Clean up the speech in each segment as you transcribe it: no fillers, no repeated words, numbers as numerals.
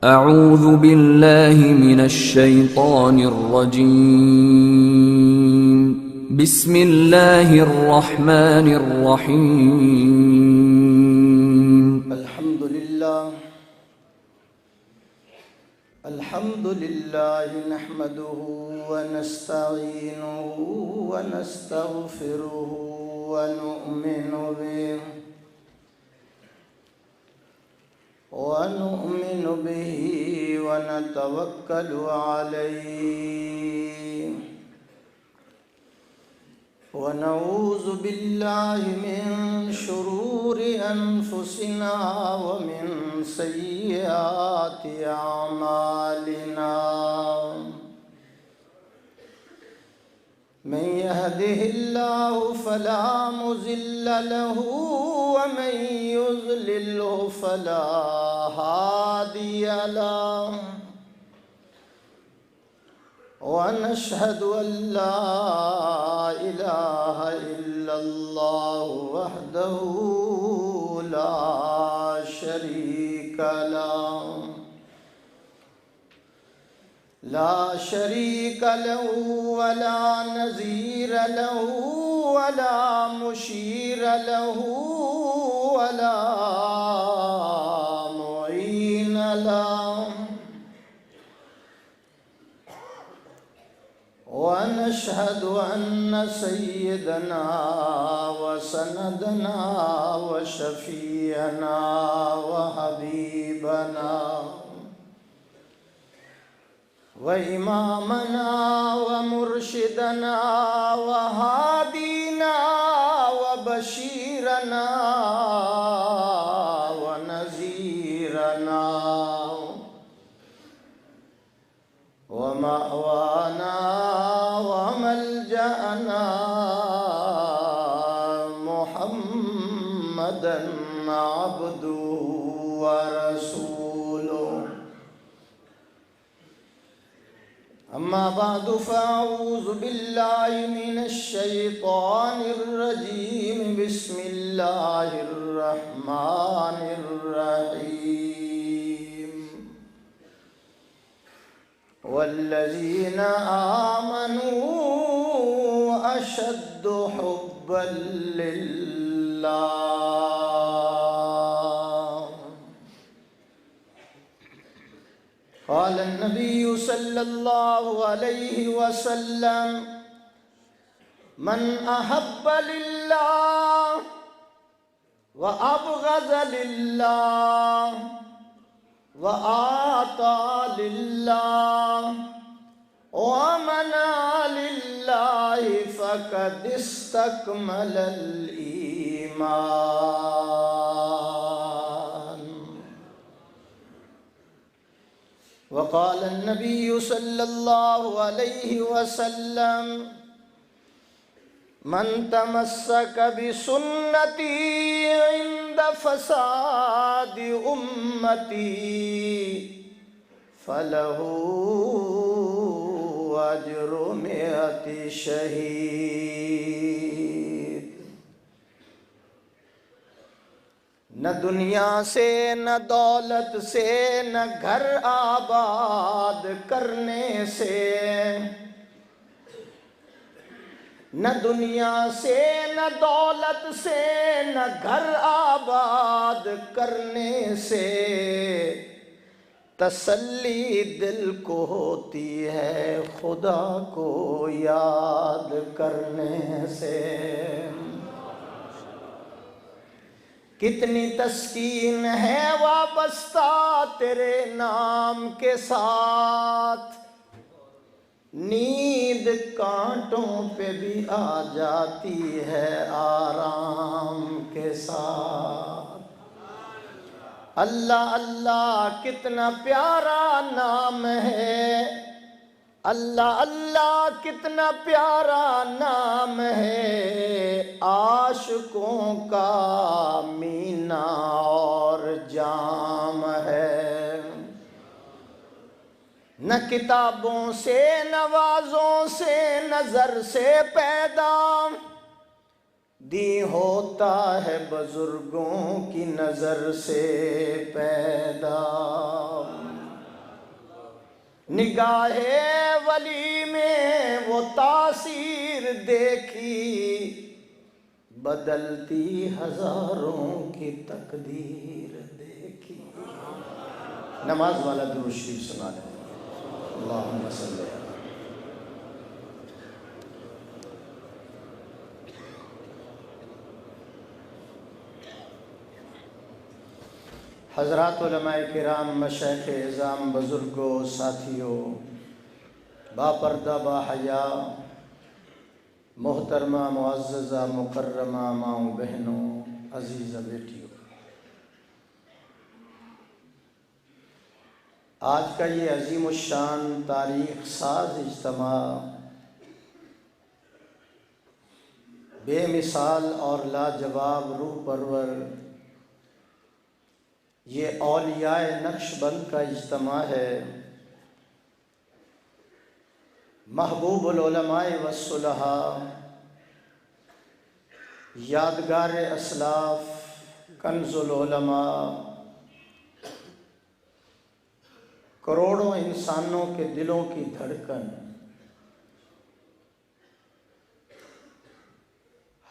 اعوذ باللہ من الشیطان الرجیم بسم اللہ الرحمن الرحیم الحمد للہ نحمده ونستعینه ونستغفره ونؤمن به ونتوکل علیہ ونعوذ باللہ من شرور انفسنا ومن سیئات اعمالنا من يهده الله فلا مضل له ومن يضلل فلا هادي له ونشهد أن لا إله إلا الله وحده لا شريك له ولا نظير له ولا مشير له ولا معين له ونشهد أن سيدنا وسندنا وشفيعنا وحبيبنا وإمامنا ومرشدنا وهادينا وبشيرنا ونذيرنا ومأوانا وملجأنا محمدا عبده ورسوله أما بعد فأعوذ بالله من الشيطان الرجيم بسم الله الرحمن الرحيم والذين آمنوا أشد حبا لله قال النبي صلى الله عليه وسلم من أحب لله وأبغض لله وآطى لله ومنع لله فقد استكمل الإيمان. وقال النبي صلى الله عليه وسلم من تمسك بسنتي عند فساد أمتي فله أجر 100 شہید. نہ دنیا سے نہ دولت سے نہ گھر آباد کرنے سے، نہ دنیا سے نہ دولت سے نہ گھر آباد کرنے سے تسلی دل کو ہوتی ہے خدا کو یاد کرنے سے. کتنی تسکین ہے وابستہ تیرے نام کے ساتھ، نیند کانٹوں پہ بھی آ جاتی ہے آرام کے ساتھ. اللہ اللہ کتنا پیارا نام ہے، اللہ اللہ کتنا پیارا نام ہے، عاشقوں کا مینا اور جام ہے. نہ کتابوں سے نوازوں سے نظر سے پیدا، دی ہوتا ہے بزرگوں کی نظر سے پیدا. نگاہ ولی میں وہ تاثیر دیکھی، بدلتی ہزاروں کی تقدیر دیکھی۔ نماز والا درود شریف سنا لیں۔ اللہم صلی اللہ۔ حضرات علماء کرام، مشائخ اعظام، بزرگوں، ساتھیوں، با پردہ با حیا، محترمہ معززہ مکرمہ ماؤں بہنوں، عزیزہ بیٹیوں، آج کا یہ عظیم الشان تاریخ ساز اجتماع بے مثال اور لاجواب روح پرور یہ اولیاء نقش بند کا اجتماع ہے۔ محبوب العلماء والصلحاء، یادگار اسلاف، کنز العلماء، کروڑوں انسانوں کے دلوں کی دھڑکن،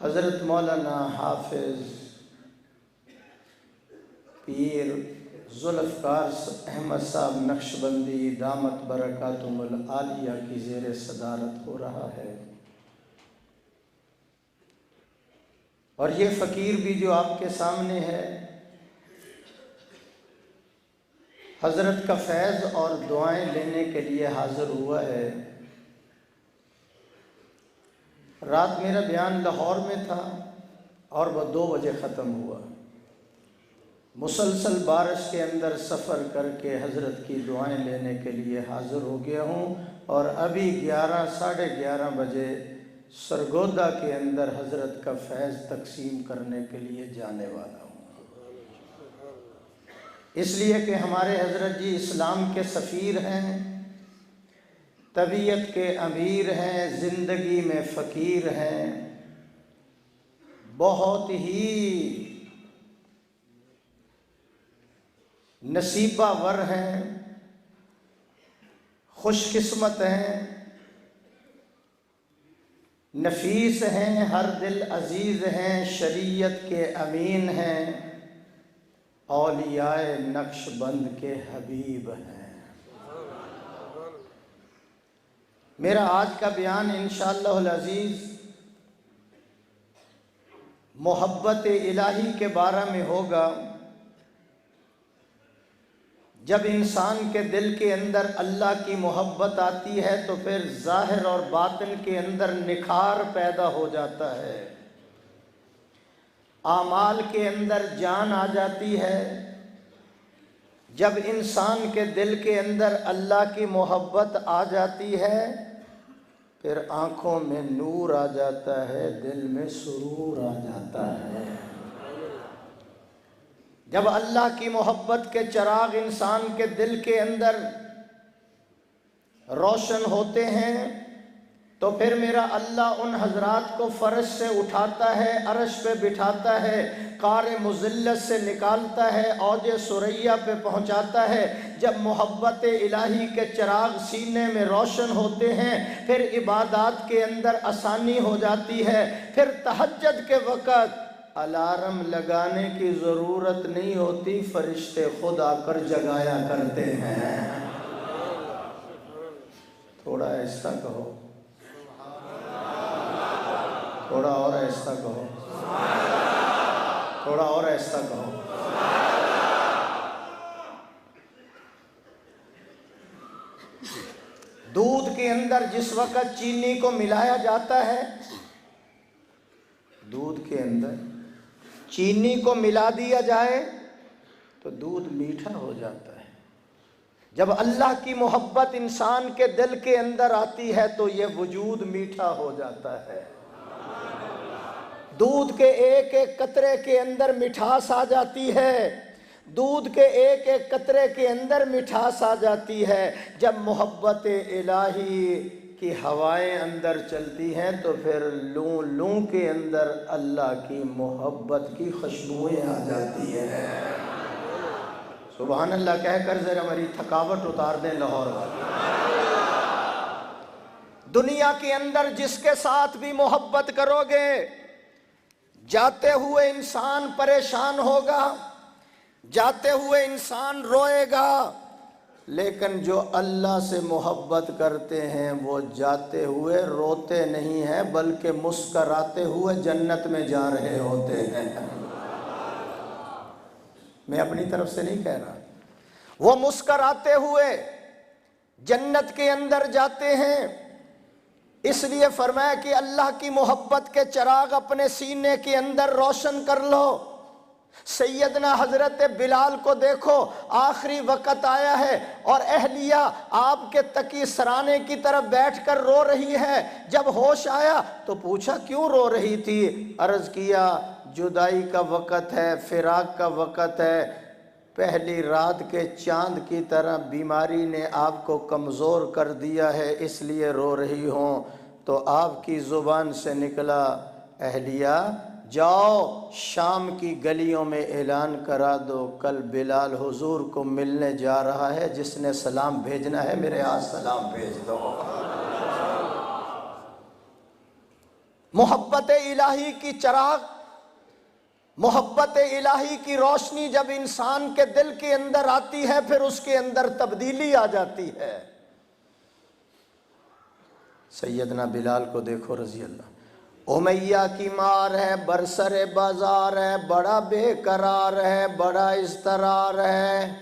حضرت مولانا حافظ پیر ذوالفقار احمد صاحب نقشبندی دامت برکاتہم العالیہ کی زیر صدارت ہو رہا ہے۔ اور یہ فقیر بھی جو آپ کے سامنے ہے، حضرت کا فیض اور دعائیں لینے کے لیے حاضر ہوا ہے۔ رات میرا بیان لاہور میں تھا اور وہ 2 بجے ختم ہوا۔ مسلسل بارش کے اندر سفر کر کے حضرت کی دعائیں لینے کے لیے حاضر ہو گیا ہوں، اور ابھی 11 بجے سرگودا کے اندر حضرت کا فیض تقسیم کرنے کے لیے جانے والا ہوں۔ اس لیے کہ ہمارے حضرت جی اسلام کے سفیر ہیں، طبیعت کے امیر ہیں، زندگی میں فقیر ہیں، بہت ہی نصیبہ ور ہیں، خوش قسمت ہیں، نفیس ہیں، ہر دل عزیز ہیں، شریعت کے امین ہیں، اولیاء نقش بند کے حبیب ہیں۔ میرا آج کا بیان انشاءاللہ العزیز محبت الہی کے بارے میں ہوگا۔ جب انسان کے دل کے اندر اللہ کی محبت آتی ہے تو پھر ظاہر اور باطن کے اندر نکھار پیدا ہو جاتا ہے، اعمال کے اندر جان آ جاتی ہے۔ جب انسان کے دل کے اندر اللہ کی محبت آ جاتی ہے پھر آنکھوں میں نور آ جاتا ہے، دل میں سرور آ جاتا ہے۔ جب اللہ کی محبت کے چراغ انسان کے دل کے اندر روشن ہوتے ہیں تو پھر میرا اللہ ان حضرات کو فرش سے اٹھاتا ہے، عرش پہ بٹھاتا ہے، قار مذلت سے نکالتا ہے، اوج ثریا پہ پہنچاتا ہے۔ جب محبت الہی کے چراغ سینے میں روشن ہوتے ہیں پھر عبادات کے اندر آسانی ہو جاتی ہے۔ پھر تہجد کے وقت الارم لگانے کی ضرورت نہیں ہوتی، فرشتے خود آ کر جگایا کرتے ہیں۔ تھوڑا ایسا کہو، تھوڑا اور ایسا کہو، تھوڑا اور ایسا کہو۔ دودھ کے اندر جس وقت چینی کو ملایا جاتا ہے، دودھ کے اندر چینی کو ملا دیا جائے تو دودھ میٹھا ہو جاتا ہے۔ جب اللہ کی محبت انسان کے دل کے اندر آتی ہے تو یہ وجود میٹھا ہو جاتا ہے۔ دودھ کے ایک ایک قطرے کے اندر مٹھاس آ جاتی ہے، دودھ کے ایک ایک قطرے کے اندر مٹھاس آ جاتی ہے۔ جب محبت الہی کی ہوائیں اندر چلتی ہیں تو پھر لوں لوں کے اندر اللہ کی محبت کی خوشبوئیں آ جاتی ہیں۔ سبحان اللہ کہہ کر ذرا میری تھکاوٹ اتار دیں لاہور والے۔ دنیا کے اندر جس کے ساتھ بھی محبت کرو گے جاتے ہوئے انسان پریشان ہوگا، جاتے ہوئے انسان روئے گا، لیکن جو اللہ سے محبت کرتے ہیں وہ جاتے ہوئے روتے نہیں ہیں بلکہ مسکراتے ہوئے جنت میں جا رہے ہوتے ہیں۔ میں اپنی طرف سے نہیں کہہ رہا، وہ مسکراتے ہوئے جنت کے اندر جاتے ہیں۔ اس لیے فرمایا کہ اللہ کی محبت کے چراغ اپنے سینے کے اندر روشن کر لو۔ سیدنا حضرت بلال کو دیکھو، آخری وقت آیا ہے اور اہلیہ آپ کے تکی سرانے کی طرف بیٹھ کر رو رہی ہے۔ جب ہوش آیا تو پوچھا کیوں رو رہی تھی؟ عرض کیا جدائی کا وقت ہے، فراق کا وقت ہے، پہلی رات کے چاند کی طرح بیماری نے آپ کو کمزور کر دیا ہے، اس لیے رو رہی ہوں۔ تو آپ کی زبان سے نکلا، اہلیہ جاؤ شام کی گلیوں میں اعلان کرا دو کل بلال حضور کو ملنے جا رہا ہے، جس نے سلام بھیجنا ہے میرے ہاتھ سلام بھیج دو۔ محبت الہی کی چراغ، محبت الہی کی روشنی جب انسان کے دل کے اندر آتی ہے پھر اس کے اندر تبدیلی آ جاتی ہے۔ سیدنا بلال کو دیکھو رضی اللہ، امیہ کی مار ہے، برسر بازار ہے، بڑا بے قرار ہے، بڑا اضطرار ہے،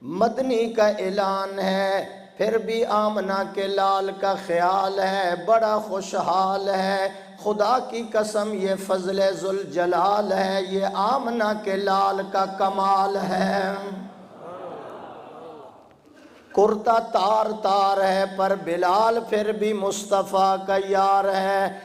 مدنی کا اعلان ہے، پھر بھی آمنہ کے لال کا خیال ہے، بڑا خوشحال ہے، خدا کی قسم یہ فضل ذوالجلال ہے، یہ آمنہ کے لال کا کمال ہے۔ کرتا تار تار ہے پر بلال پھر بھی مصطفیٰ کا یار ہے،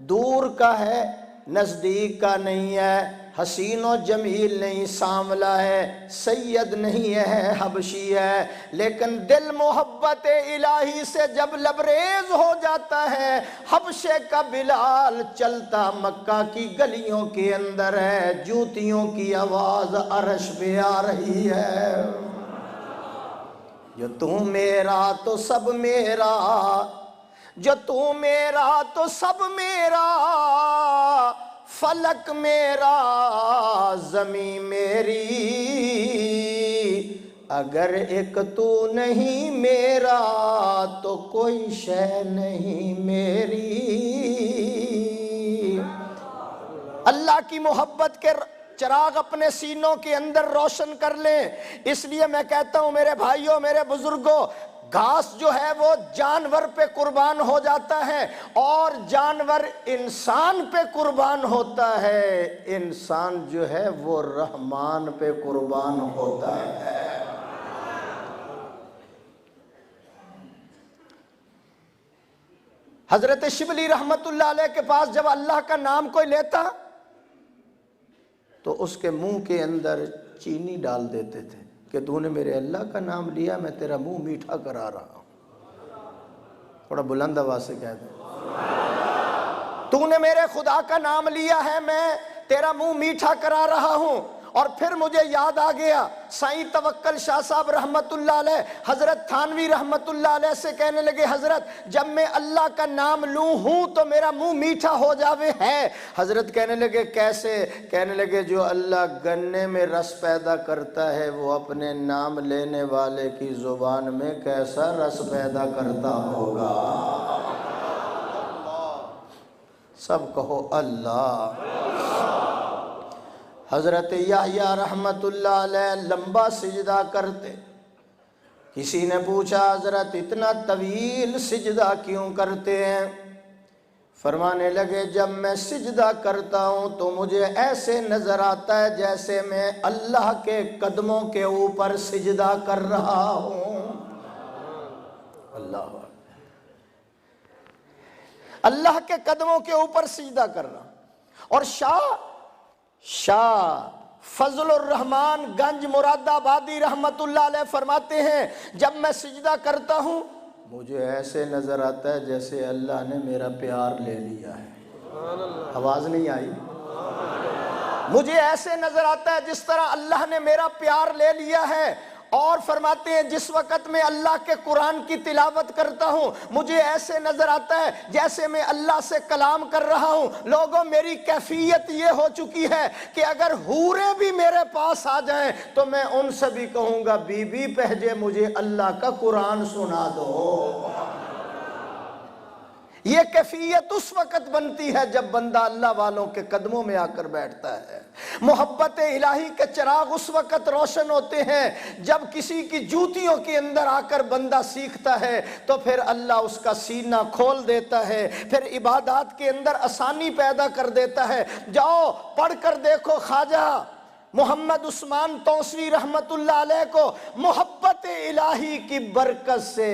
دور کا ہے نزدیک کا نہیں ہے، حسین و جمیل نہیں سانولا ہے، سید نہیں ہے حبشی ہے، لیکن دل محبت الہی سے جب لبریز ہو جاتا ہے، حبشے کا بلال چلتا مکہ کی گلیوں کے اندر ہے، جوتیوں کی آواز عرش پہ آ رہی ہے، جو تو میرا تو سب میرا، جو تو میرا تو سب میرا، فلک میرا زمین میری، اگر ایک تو نہیں میرا تو کوئی شے نہیں میری۔ اللہ کی محبت کے چراغ اپنے سینوں کے اندر روشن کر لیں۔ اس لیے میں کہتا ہوں میرے بھائیوں، میرے بزرگوں، گھاس جو ہے وہ جانور پہ قربان ہو جاتا ہے اور جانور انسان پہ قربان ہوتا ہے، انسان جو ہے وہ رحمان پہ قربان ہوتا ہے۔ حضرت شبلی رحمت اللہ علیہ کے پاس جب اللہ کا نام کوئی لیتا تو اس کے منہ کے اندر چینی ڈال دیتے تھے کہ تو نے میرے اللہ کا نام لیا، میں تیرا منہ میٹھا کرا رہا ہوں۔ تھوڑا بلند آواز سے کہہ دیں، تو نے میرے خدا کا نام لیا ہے، میں تیرا منہ میٹھا کرا رہا ہوں۔ اور پھر مجھے یاد آ گیا سائیں توکل شاہ صاحب رحمت اللہ علیہ حضرت تھانوی رحمت اللہ علیہ سے کہنے لگے، حضرت جب میں اللہ کا نام لوں ہوں تو میرا منہ میٹھا ہو جاوے ہے۔ حضرت کہنے لگے کیسے؟ کہنے لگے جو اللہ گنے میں رس پیدا کرتا ہے وہ اپنے نام لینے والے کی زبان میں کیسا رس پیدا کرتا ہوگا۔ سب کہو اللہ۔ حضرت یحییٰ رحمت اللہ علیہ لمبا سجدہ کرتے، کسی نے پوچھا حضرت اتنا طویل سجدہ کیوں کرتے ہیں؟ فرمانے لگے جب میں سجدہ کرتا ہوں تو مجھے ایسے نظر آتا ہے جیسے میں اللہ کے قدموں کے اوپر سجدہ کر رہا ہوں۔ اللہ کے قدموں کے اوپر سجدہ کر رہا ہوں۔ اور شاہ فضل الرحمن گنج مراد آبادی رحمت اللہ علیہ فرماتے ہیں جب میں سجدہ کرتا ہوں مجھے ایسے نظر آتا ہے جیسے اللہ نے میرا پیار لے لیا ہے۔ آواز نہیں آئی؟ مجھے ایسے نظر آتا ہے جس طرح اللہ نے میرا پیار لے لیا ہے۔ اور فرماتے ہیں جس وقت میں اللہ کے قرآن کی تلاوت کرتا ہوں مجھے ایسے نظر آتا ہے جیسے میں اللہ سے کلام کر رہا ہوں. لوگوں میری کیفیت یہ ہو چکی ہے کہ اگر حوریں بھی میرے پاس آ جائیں تو میں ان سے بھی کہوں گا بی بی پہجے مجھے اللہ کا قرآن سنا دو. یہ کیفیت اس وقت بنتی ہے جب بندہ اللہ والوں کے قدموں میں آ کر بیٹھتا ہے. محبت الہی کے چراغ اس وقت روشن ہوتے ہیں جب کسی کی جوتیوں کے اندر آ کر بندہ سیکھتا ہے تو پھر اللہ اس کا سینہ کھول دیتا ہے, پھر عبادات کے اندر آسانی پیدا کر دیتا ہے. جاؤ پڑھ کر دیکھو خواجہ محمد عثمان توسوی رحمت اللہ علیہ کو محبت الہی کی برکت سے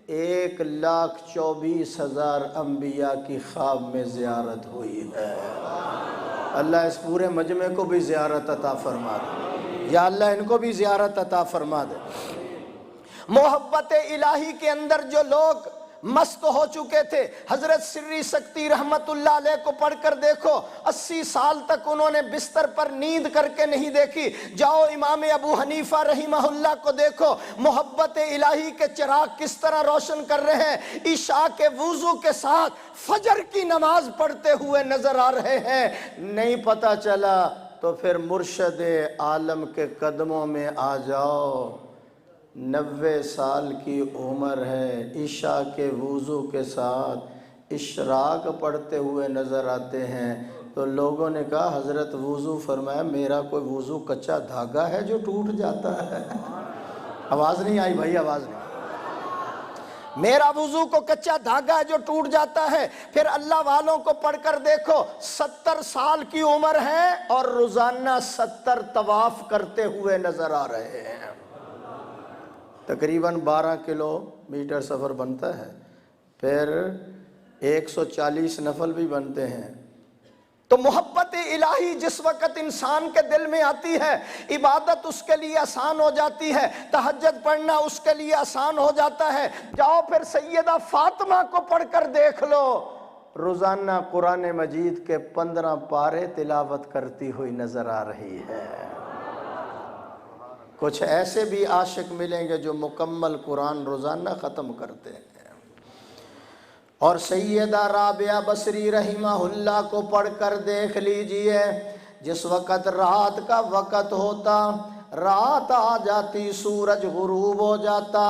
1,24,000 انبیاء کی خواب میں زیارت ہوئی ہے. اللہ اس پورے مجمع کو بھی زیارت عطا فرما دے, یا اللہ ان کو بھی زیارت عطا فرما دے. محبت الہی کے اندر جو لوگ مست ہو چکے تھے, حضرت سری سکتی رحمت اللہ علیہ کو پڑھ کر دیکھو 80 سال تک انہوں نے بستر پر نیند کر کے نہیں دیکھی. جاؤ امام ابو حنیفہ رحمہ اللہ کو دیکھو, محبت الہی کے چراغ کس طرح روشن کر رہے ہیں. عشاء کے وضو کے ساتھ فجر کی نماز پڑھتے ہوئے نظر آ رہے ہیں. نہیں پتہ چلا تو پھر مرشد عالم کے قدموں میں آ جاؤ. 90 سال کی عمر ہے, عشاء کے وضو کے ساتھ اشراق پڑھتے ہوئے نظر آتے ہیں. تو لوگوں نے کہا حضرت وضو فرمایا میرا کوئی وضو کچا دھاگا ہے جو ٹوٹ جاتا ہے. آواز نہیں آئی بھائی, آواز نہیں. میرا وضو کو کچا دھاگا ہے جو ٹوٹ جاتا ہے. پھر اللہ والوں کو پڑھ کر دیکھو 70 سال کی عمر ہے اور روزانہ 70 طواف کرتے ہوئے نظر آ رہے ہیں. تقریباً 12 کلومیٹر سفر بنتا ہے, پھر 140 نفل بھی بنتے ہیں. تو محبت الہی جس وقت انسان کے دل میں آتی ہے عبادت اس کے لیے آسان ہو جاتی ہے, تہجد پڑھنا اس کے لیے آسان ہو جاتا ہے. جاؤ پھر سیدہ فاطمہ کو پڑھ کر دیکھ لو, روزانہ قرآن مجید کے 15 پارے تلاوت کرتی ہوئی نظر آ رہی ہے. کچھ ایسے بھی عاشق ملیں گے جو مکمل قرآن روزانہ ختم کرتے ہیں. اور سیدہ رابعہ بصری رحمہ اللہ کو پڑھ کر دیکھ لیجئے, جس وقت رات کا وقت ہوتا, رات آ جاتی, سورج غروب ہو جاتا,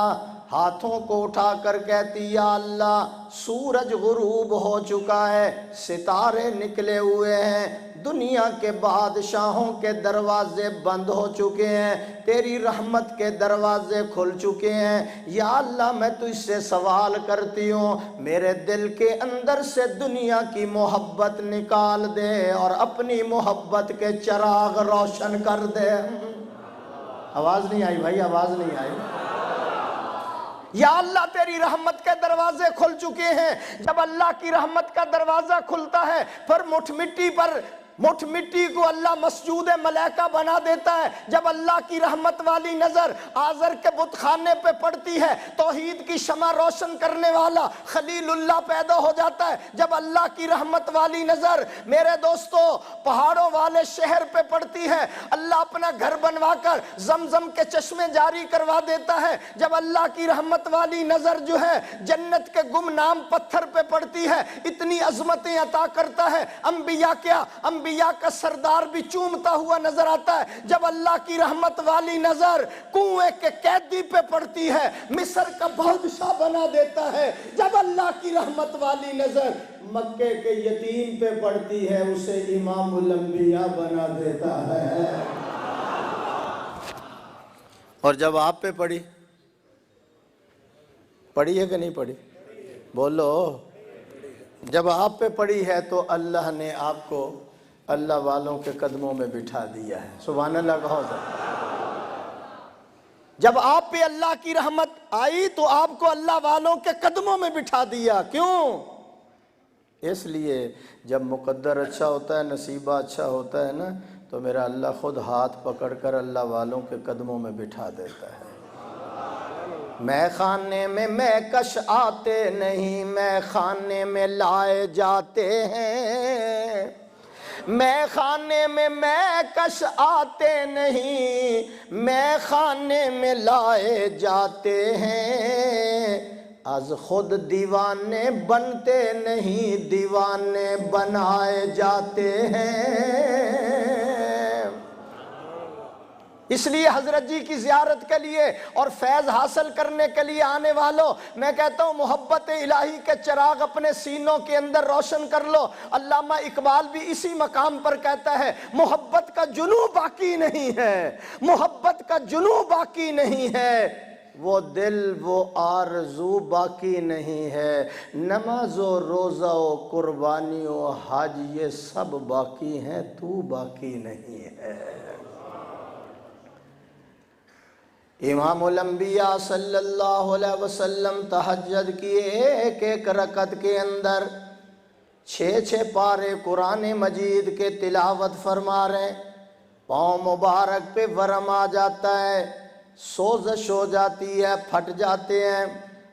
ہاتھوں کو اٹھا کر کہتی یا اللہ سورج غروب ہو چکا ہے, ستارے نکلے ہوئے ہیں, دنیا کے بادشاہوں کے دروازے بند ہو چکے ہیں, تیری رحمت کے دروازے کھل چکے ہیں. یا اللہ میں تجھ سے سوال کرتی ہوں میرے دل کے اندر سے دنیا کی محبت نکال دے اور اپنی محبت کے چراغ روشن کر دے. آواز نہیں آئی بھائی, آواز نہیں آئی. یا اللہ تیری رحمت کے دروازے کھل چکے ہیں. جب اللہ کی رحمت کا دروازہ کھلتا ہے پھر مٹھ مٹی کو اللہ مسجود ملائکہ بنا دیتا ہے. جب اللہ کی رحمت والی نظر آزر کے بت خانے پہ پڑتی ہے توحید کی شمع روشن کرنے والا خلیل اللہ پیدا ہو جاتا ہے. جب اللہ کی رحمت والی نظر میرے دوستو پہاڑوں والے شہر پہ پڑتی ہے اللہ اپنا گھر بنوا کر زمزم کے چشمے جاری کروا دیتا ہے. جب اللہ کی رحمت والی نظر جو ہے جنت کے گمنام پتھر پہ پڑتی ہے اتنی عظمتیں عطا کرتا ہے. انبیاء کا سردار بھی چومتا ہوا نظر آتا ہے. جب اللہ کی رحمت والی نظر کنویں کے قیدی پہ پڑتی ہے مصر کا بادشاہ بنا دیتا ہے. جب اللہ کی رحمت والی نظر مکے کے یتیم پہ پڑتی ہے اسے امام الانبیاء بنا دیتا ہے. اور جب آپ پہ پڑی ہے کہ نہیں پڑی, بولو. جب آپ پہ پڑی ہے تو اللہ نے آپ کو اللہ والوں کے قدموں میں بٹھا دیا ہے. سبحان اللہ کہو ذرا. جب آپ پہ اللہ کی رحمت آئی تو آپ کو اللہ والوں کے قدموں میں بٹھا دیا. کیوں؟ اس لیے جب مقدر اچھا ہوتا ہے, نصیبہ اچھا ہوتا ہے نا, تو میرا اللہ خود ہاتھ پکڑ کر اللہ والوں کے قدموں میں بٹھا دیتا ہے. میں خانے میں میں کش آتے نہیں, میں خانے میں لائے جاتے ہیں. میں خانے میں کش آتے نہیں، میں خانے میں لائے جاتے ہیں، از خود دیوانے بنتے نہیں، دیوانے بنائے جاتے ہیں۔ اس لیے حضرت جی کی زیارت کے لیے اور فیض حاصل کرنے کے لیے آنے والوں، میں کہتا ہوں محبت الہی کے چراغ اپنے سینوں کے اندر روشن کر لو۔ علامہ اقبال بھی اسی مقام پر کہتا ہے محبت کا جنوں باقی نہیں ہے، محبت کا جنوں باقی نہیں ہے، وہ دل وہ آرزو باقی نہیں ہے، نماز و روزہ و قربانی و حج یہ سب باقی ہیں، تو باقی نہیں ہے۔ امام الانبیاء صلی اللہ علیہ وسلم تہجد کی ایک ایک رکعت کے اندر 6 پارے قرآن مجید کے تلاوت فرما رہے ہیں، پاؤں مبارک پہ ورم آ جاتا ہے، سوزش ہو جاتی ہے، پھٹ جاتے ہیں۔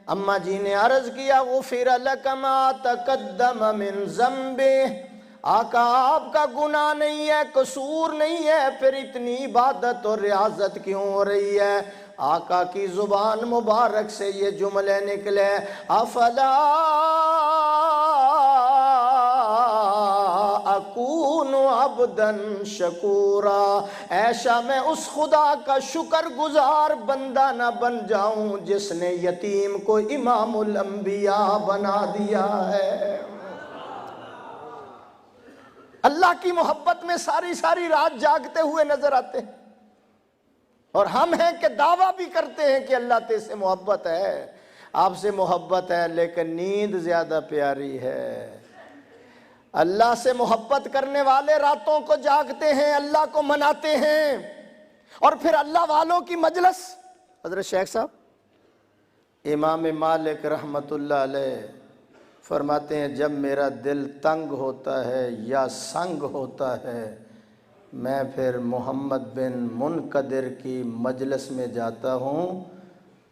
اماں جی نے عرض کیا غفر لک ما تقدم من ذنبہ، آقا آپ کا گناہ نہیں ہے، قصور نہیں ہے، پھر اتنی عبادت اور ریاضت کیوں ہو رہی ہے؟ آقا کی زبان مبارک سے یہ جملے نکلے افلا اکون عبدا شکورا، ایسا میں اس خدا کا شکر گزار بندہ نہ بن جاؤں جس نے یتیم کو امام الانبیاء بنا دیا ہے۔ اللہ کی محبت میں ساری ساری رات جاگتے ہوئے نظر آتے ہیں، اور ہم ہیں کہ دعویٰ بھی کرتے ہیں کہ اللہ تے سے محبت ہے، آپ سے محبت ہے، لیکن نیند زیادہ پیاری ہے۔ اللہ سے محبت کرنے والے راتوں کو جاگتے ہیں، اللہ کو مناتے ہیں، اور پھر اللہ والوں کی مجلس۔ حضرت شیخ صاحب امام مالک رحمت اللہ علیہ فرماتے ہیں جب میرا دل تنگ ہوتا ہے یا سنگ ہوتا ہے، میں پھر محمد بن منقدر کی مجلس میں جاتا ہوں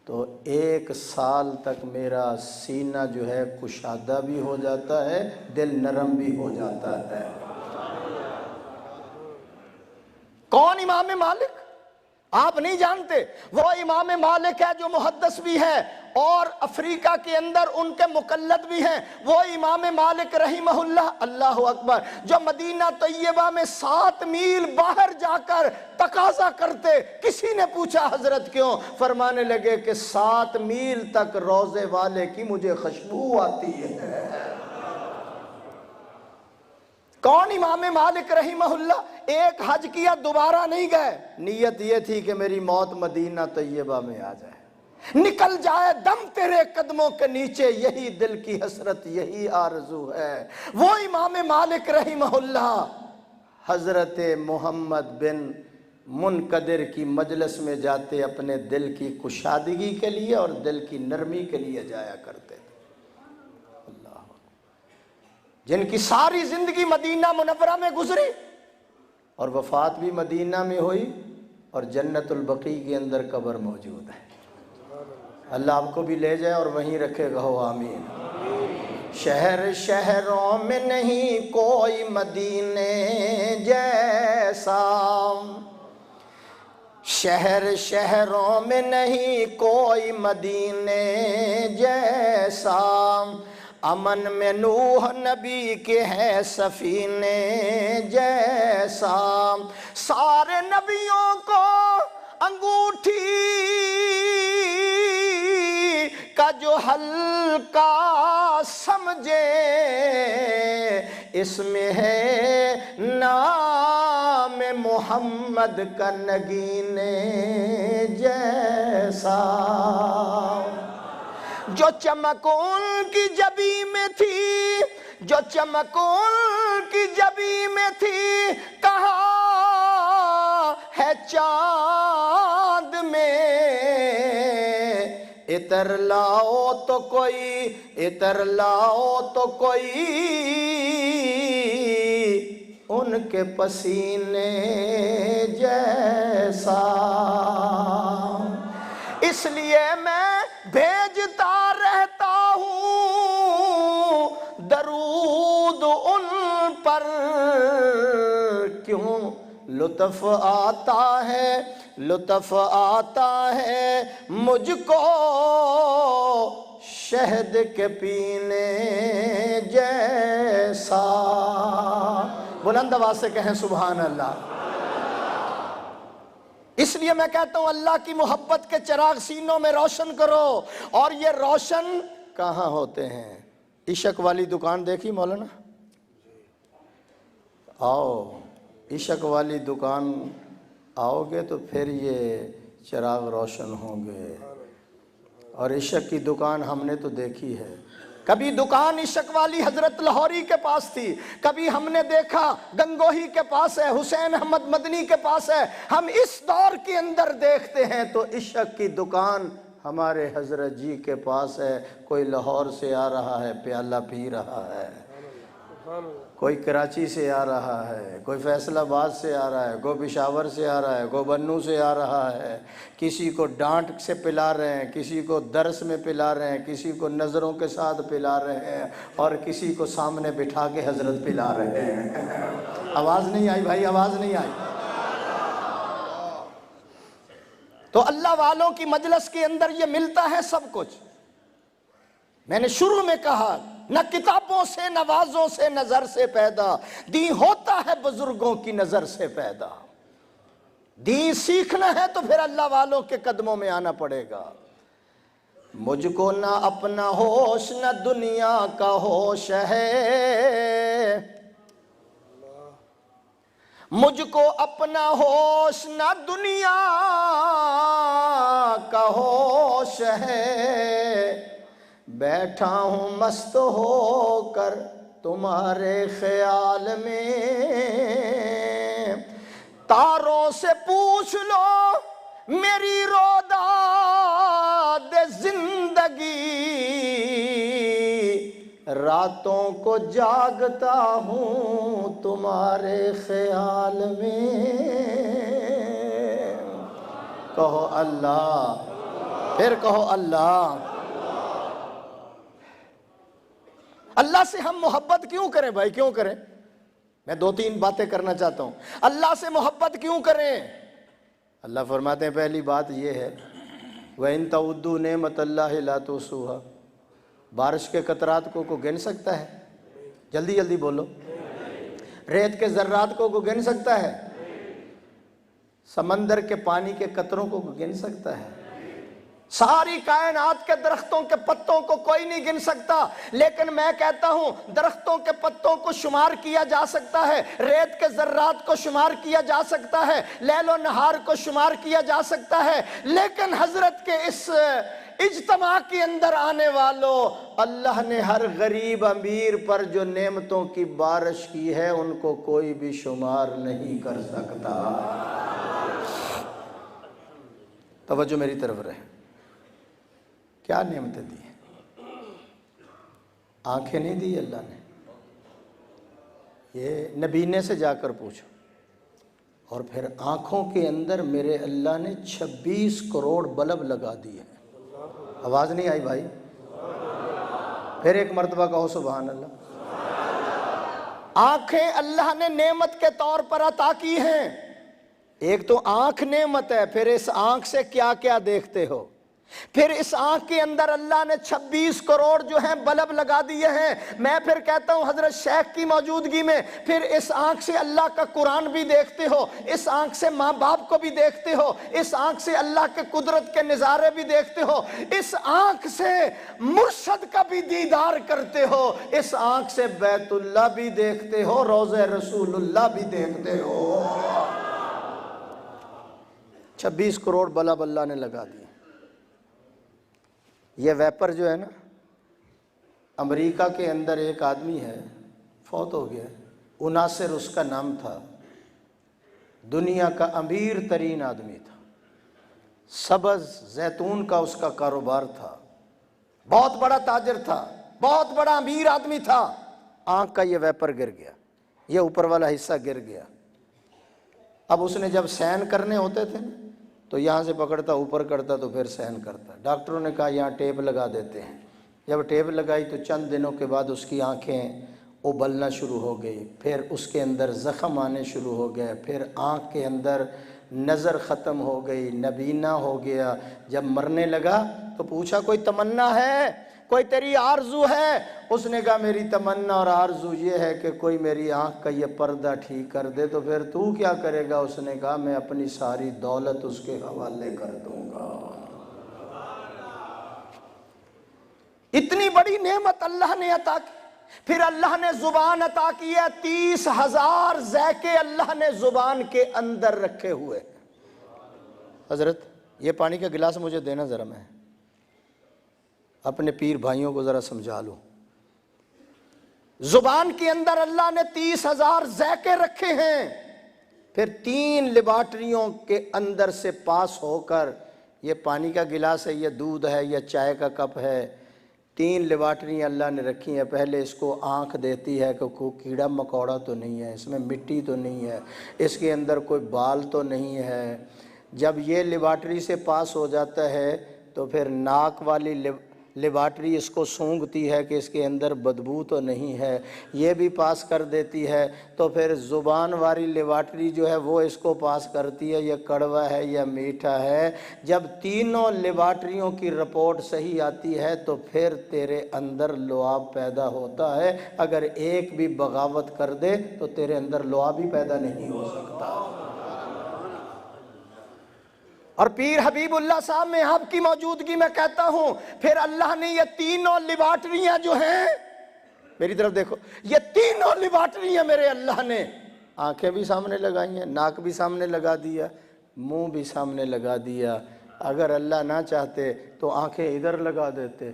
تو 1 سال تک میرا سینہ جو ہے کشادہ بھی ہو جاتا ہے، دل نرم بھی ہو جاتا ہے۔ کون امام مالک؟ آپ نہیں جانتے، وہ امام مالک ہے جو محدث بھی ہے اور افریقہ کے اندر ان کے مقلد بھی ہیں۔ وہ امام مالک رحمہ اللہ، اللہ اکبر، جو مدینہ طیبہ میں 7 میل باہر جا کر تقاضا کرتے۔ کسی نے پوچھا حضرت کیوں؟ فرمانے لگے کہ 7 میل تک روضے والے کی مجھے خوشبو آتی ہے۔ کون امام مالک رحمہ اللہ؟ ایک حج کیا دوبارہ نہیں گئے، نیت یہ تھی کہ میری موت مدینہ طیبہ میں آ جائے، نکل جائے دم تیرے قدموں کے نیچے، یہی دل کی حسرت، یہی آرزو ہے۔ وہ امام مالک رحمہ اللہ حضرت محمد بن منقدر کی مجلس میں جاتے اپنے دل کی کشادگی کے لیے اور دل کی نرمی کے لیے جایا کرتے تھے۔ جن کی ساری زندگی مدینہ منورہ میں گزری اور وفات بھی مدینہ میں ہوئی، اور جنت البقیع کے اندر قبر موجود ہے۔ اللہ آپ کو بھی لے جائے اور وہیں رکھے گا، آمین۔ شہر شہروں میں نہیں کوئی مدینے جیسا، شہر شہروں میں نہیں کوئی مدینے جیسا، امن میں نوح نبی کے ہیں سفینے جیسا، سارے نبیوں کو انگوٹھی کا جو حلقہ سمجھے، اس میں ہے نام محمد کا نگینے جیسا، جو چمک ان کی جبی میں تھی، جو چمک ان کی جبی میں تھی، کہاں ہے چاند میں؟ عطر لاؤ تو کوئی، عطر لاؤ تو کوئی ان کے پسینے جیسا، اس لیے میں بھیجتا رہتا ہوں درود ان پر، لطف آتا ہے مجھ کو شہد کے پینے جیسا. بلند آواز سے کہیں سبحان اللہ. اس لیے میں کہتا ہوں اللہ کی محبت کے چراغ سینوں میں روشن کرو. اور یہ روشن کہاں ہوتے ہیں؟ عشق والی دکان دیکھی مولانا؟ آؤ عشق والی دکان آؤ گے تو پھر یہ چراغ روشن ہوں گے. اور عشق کی دکان ہم نے تو دیکھی ہے. کبھی دکان عشق والی حضرت لاہوری کے پاس تھی، کبھی ہم نے دیکھا گنگوہی کے پاس ہے، حسین احمد مدنی کے پاس ہے. ہم اس دور کے اندر دیکھتے ہیں تو عشق کی دکان ہمارے حضرت جی کے پاس ہے. کوئی لاہور سے آ رہا ہے پیالہ پی رہا ہے، کوئی کراچی سے آ رہا ہے، کوئی فیصل آباد سے آ رہا ہے، کوئی پشاور سے آ رہا ہے، کوئی بنو سے آ رہا ہے. کسی کو ڈانٹ سے پلا رہے ہیں، کسی کو درس میں پلا رہے ہیں، کسی کو نظروں کے ساتھ پلا رہے ہیں، اور کسی کو سامنے بٹھا کے حضرت پلا رہے ہیں. آواز نہیں آئی بھائی، آواز نہیں آئی. تو اللہ والوں کی مجلس کے اندر یہ ملتا ہے سب کچھ. میں نے شروع میں کہا نہ کتابوں سے نہ وعظوں سے نظر سے پیدا، دین ہوتا ہے بزرگوں کی نظر سے پیدا. دین سیکھنا ہے تو پھر اللہ والوں کے قدموں میں آنا پڑے گا. مجھ کو نہ اپنا ہوش نہ دنیا کا ہوش ہے، مجھ کو اپنا ہوش نہ دنیا کا ہوش ہے. بیٹھا ہوں مست ہو کر تمہارے خیال میں، تاروں سے پوچھ لو میری روداد زندگی، راتوں کو جاگتا ہوں تمہارے خیال میں. کہو اللہ، پھر کہو اللہ. اللہ سے ہم محبت کیوں کریں بھائی، کیوں کریں؟ میں 2-3 باتیں کرنا چاہتا ہوں. اللہ سے محبت کیوں کریں؟ اللہ فرماتے ہیں پہلی بات یہ ہے وَإِن تَعُدُّوا نِعْمَتَ اللَّهِ لَا تُحْصُوهَا. بارش کے قطرات کو گن سکتا ہے؟ جلدی جلدی بولو. ریت کے ذرات کو گن سکتا ہے؟ سمندر کے پانی کے قطروں کو گن سکتا ہے؟ ساری کائنات کے درختوں کے پتوں کو کوئی نہیں گن سکتا. لیکن میں کہتا ہوں درختوں کے پتوں کو شمار کیا جا سکتا ہے، ریت کے ذرات کو شمار کیا جا سکتا ہے، لیل و نہار کو شمار کیا جا سکتا ہے. لیکن حضرت کے اس اجتماع کے اندر آنے والوں، اللہ نے ہر غریب امیر پر جو نعمتوں کی بارش کی ہے ان کو کوئی بھی شمار نہیں کر سکتا. توجہ میری طرف رہے. کیا نعمتیں دی ہیں؟ آنکھیں نہیں دی اللہ نے. یہ نبینے سے جا کر پوچھو. اور پھر آنکھوں کے اندر میرے اللہ نے 26 کروڑ بلب لگا دی ہے. آواز نہیں آئی بھائی؟ پھر ایک مرتبہ کہو سبحان اللہ. آنکھیں اللہ نے نعمت کے طور پر عطا کی ہیں. ایک تو آنکھ نعمت ہے، پھر اس آنکھ سے کیا کیا دیکھتے ہو. پھر اس آنکھ کے اندر اللہ نے 26 کروڑ جو ہیں بلب لگا دیے ہیں. میں پھر کہتا ہوں حضرت شیخ کی موجودگی میں پھر اس آنکھ سے اللہ کا قرآن بھی دیکھتے ہو، اس آنکھ سے ماں باپ کو بھی دیکھتے ہو، اس آنکھ سے اللہ کے قدرت کے نظارے بھی دیکھتے ہو، اس آنکھ سے مرشد کا بھی دیدار کرتے ہو، اس آنکھ سے بیت اللہ بھی دیکھتے ہو، روضہ رسول اللہ بھی دیکھتے ہو. 26 کروڑ بلب اللہ نے لگا دیے. یہ ویپر جو ہے نا، امریکہ کے اندر ایک آدمی ہے فوت ہو گیا، اناصر اس کا نام تھا، دنیا کا امیر ترین آدمی تھا، سبز زیتون کا اس کا کاروبار تھا، بہت بڑا تاجر تھا، بہت بڑا امیر آدمی تھا. آنکھ کا یہ ویپر گر گیا، یہ اوپر والا حصہ گر گیا. اب اس نے جب سین کرنے ہوتے تھے نا تو یہاں سے پکڑتا اوپر کرتا تو پھر سین کرتا. ڈاکٹروں نے کہا یہاں ٹیپ لگا دیتے ہیں. جب ٹیپ لگائی تو چند دنوں کے بعد اس کی آنکھیں ابلنا شروع ہو گئی، پھر اس کے اندر زخم آنے شروع ہو گئے، پھر آنکھ کے اندر نظر ختم ہو گئی، نبینا ہو گیا۔ جب مرنے لگا تو پوچھا کوئی تمنا ہے، کوئی تیری آرزو ہے؟ اس نے کہا میری تمنا اور آرزو یہ ہے کہ کوئی میری آنکھ کا یہ پردہ ٹھیک کر دے۔ تو پھر تو کیا کرے گا؟ اس نے کہا میں اپنی ساری دولت اس کے حوالے کر دوں گا۔ اتنی بڑی نعمت اللہ نے عطا کی۔ پھر اللہ نے زبان عطا کی ہے، 30,000 ذائقے اللہ نے زبان کے اندر رکھے ہوئے۔ حضرت یہ پانی کا گلاس مجھے دینا ذرا، میں اپنے پیر بھائیوں کو ذرا سمجھا لوں۔ زبان کے اندر اللہ نے 30,000 ذائقے رکھے ہیں، پھر 3 لیبارٹریوں کے اندر سے پاس ہو کر، یہ پانی کا گلاس ہے، یہ دودھ ہے، یہ چائے کا کپ ہے، 3 لیبارٹریاں اللہ نے رکھی ہیں۔ پہلے اس کو آنکھ دیتی ہے کہ کوئی کیڑا مکوڑا تو نہیں ہے، اس میں مٹی تو نہیں ہے، اس کے اندر کوئی بال تو نہیں ہے۔ جب یہ لیبارٹری سے پاس ہو جاتا ہے تو پھر ناک والی لیبارٹری اس کو سونگھتی ہے کہ اس کے اندر بدبو تو نہیں ہے، یہ بھی پاس کر دیتی ہے۔ تو پھر زبان والی لیبارٹری جو ہے وہ اس کو پاس کرتی ہے، یہ کڑوا ہے یا میٹھا ہے۔ جب تینوں لیبارٹریوں کی رپورٹ صحیح آتی ہے تو پھر تیرے اندر لعاب پیدا ہوتا ہے۔ اگر ایک بھی بغاوت کر دے تو تیرے اندر لعاب ہی پیدا نہیں ہو سکتا۔ اور پیر حبیب اللہ صاحب میں آپ کی موجودگی میں کہتا ہوں، پھر اللہ نے یہ تینوں لیبارٹریاں جو ہیں، میری طرف دیکھو، یہ تینوں لیبارٹریاں میرے اللہ نے آنکھیں بھی سامنے لگائی ہیں، ناک بھی سامنے لگا دیا، منہ بھی سامنے لگا دیا۔ اگر اللہ نہ چاہتے تو آنکھیں ادھر لگا دیتے،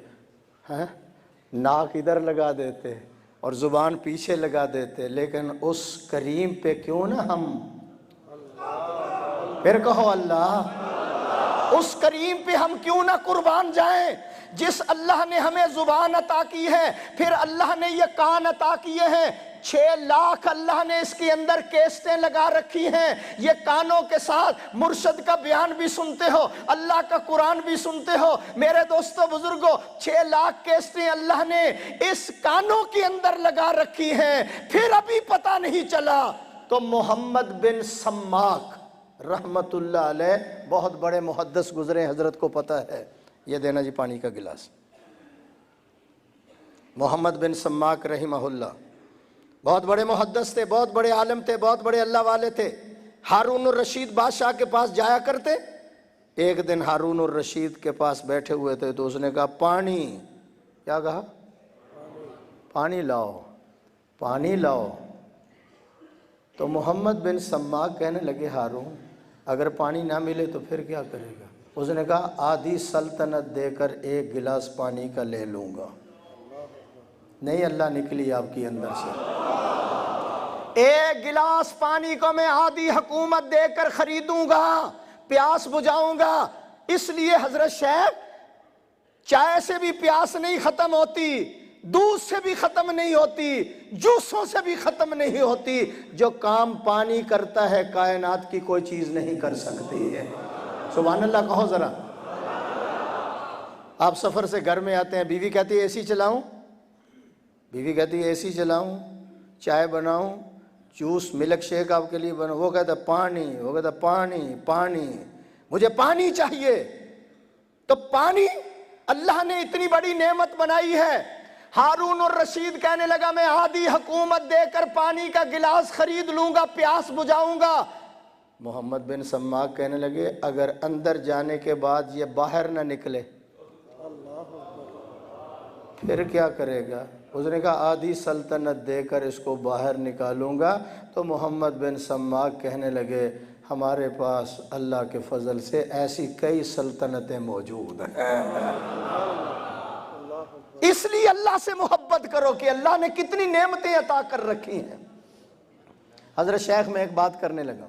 ناک ادھر لگا دیتے اور زبان پیچھے لگا دیتے، لیکن اس کریم پہ کیوں نہ ہم، پھر کہو اللہ، اس کریم پہ ہم کیوں نہ قربان جائیں جس اللہ نے ہمیں زبان عطا کی ہے، پھر اللہ نے یہ کان عطا کیے ہیں، 6 لاکھ اللہ نے اس کے اندر کیسٹیں لگا رکھی ہیں۔ یہ کانوں کے ساتھ مرشد کا بیان بھی سنتے ہو، اللہ کا قرآن بھی سنتے ہو۔ میرے دوستو بزرگوں، 6 لاکھ کیسٹیں اللہ نے اس کانوں کے اندر لگا رکھی ہیں، پھر ابھی پتہ نہیں چلا تو محمد بن سماک رحمت اللہ علیہ، بہت بڑے محدث گزرے، حضرت کو پتہ ہے، یہ دینا جی پانی کا گلاس۔ محمد بن سماک رحمہ اللہ بہت بڑے محدث تھے، بہت بڑے عالم تھے، بہت بڑے اللہ والے تھے۔ ہارون الرشید بادشاہ کے پاس جایا کرتے۔ ایک دن ہارون الرشید کے پاس بیٹھے ہوئے تھے تو اس نے کہا پانی، کیا کہا؟ پانی لاؤ، پانی لاؤ۔ تو محمد بن سماک کہنے لگے ہارون اگر پانی نہ ملے تو پھر کیا کرے گا؟ اس نے کہا آدھی سلطنت دے کر 1 گلاس پانی کا لے لوں گا۔ نہیں اللہ نکلی آپ کی اندر سے، 1 گلاس پانی کو میں آدھی حکومت دے کر خریدوں گا، پیاس بجھاؤں گا۔ اس لیے حضرت شیخ، چائے سے بھی پیاس نہیں ختم ہوتی، دودھ سے بھی ختم نہیں ہوتی، جوسوں سے بھی ختم نہیں ہوتی، جو کام پانی کرتا ہے کائنات کی کوئی چیز نہیں کر سکتی ہے۔ سبحان اللہ کہو ذرا۔ آپ سفر سے گھر میں آتے ہیں، بیوی کہتی ہے اے سی چلاؤں، بیوی کہتی ہے اے سی چلاؤں، چائے بناؤں، جوس ملک شیک آپ کے لیے بناؤں، وہ کہتا ہے پانی، وہ کہتا ہے پانی، پانی، مجھے پانی چاہیے۔ تو پانی اللہ نے اتنی بڑی نعمت بنائی ہے۔ ہارون الرشید کہنے لگا میں آدھی حکومت دے کر پانی کا گلاس خرید لوں گا، پیاس بجھاؤں گا۔ محمد بن سماک کہنے لگے اگر اندر جانے کے بعد یہ باہر نہ نکلے پھر کیا کرے گا؟ اس نے کہا آدھی سلطنت دے کر اس کو باہر نکالوں گا۔ تو محمد بن سماک کہنے لگے ہمارے پاس اللہ کے فضل سے ایسی کئی سلطنتیں موجود ہیں۔ اس لیے اللہ سے محبت کرو کہ اللہ نے کتنی نعمتیں عطا کر رکھی ہیں۔ حضرت شیخ میں ایک بات کرنے لگا،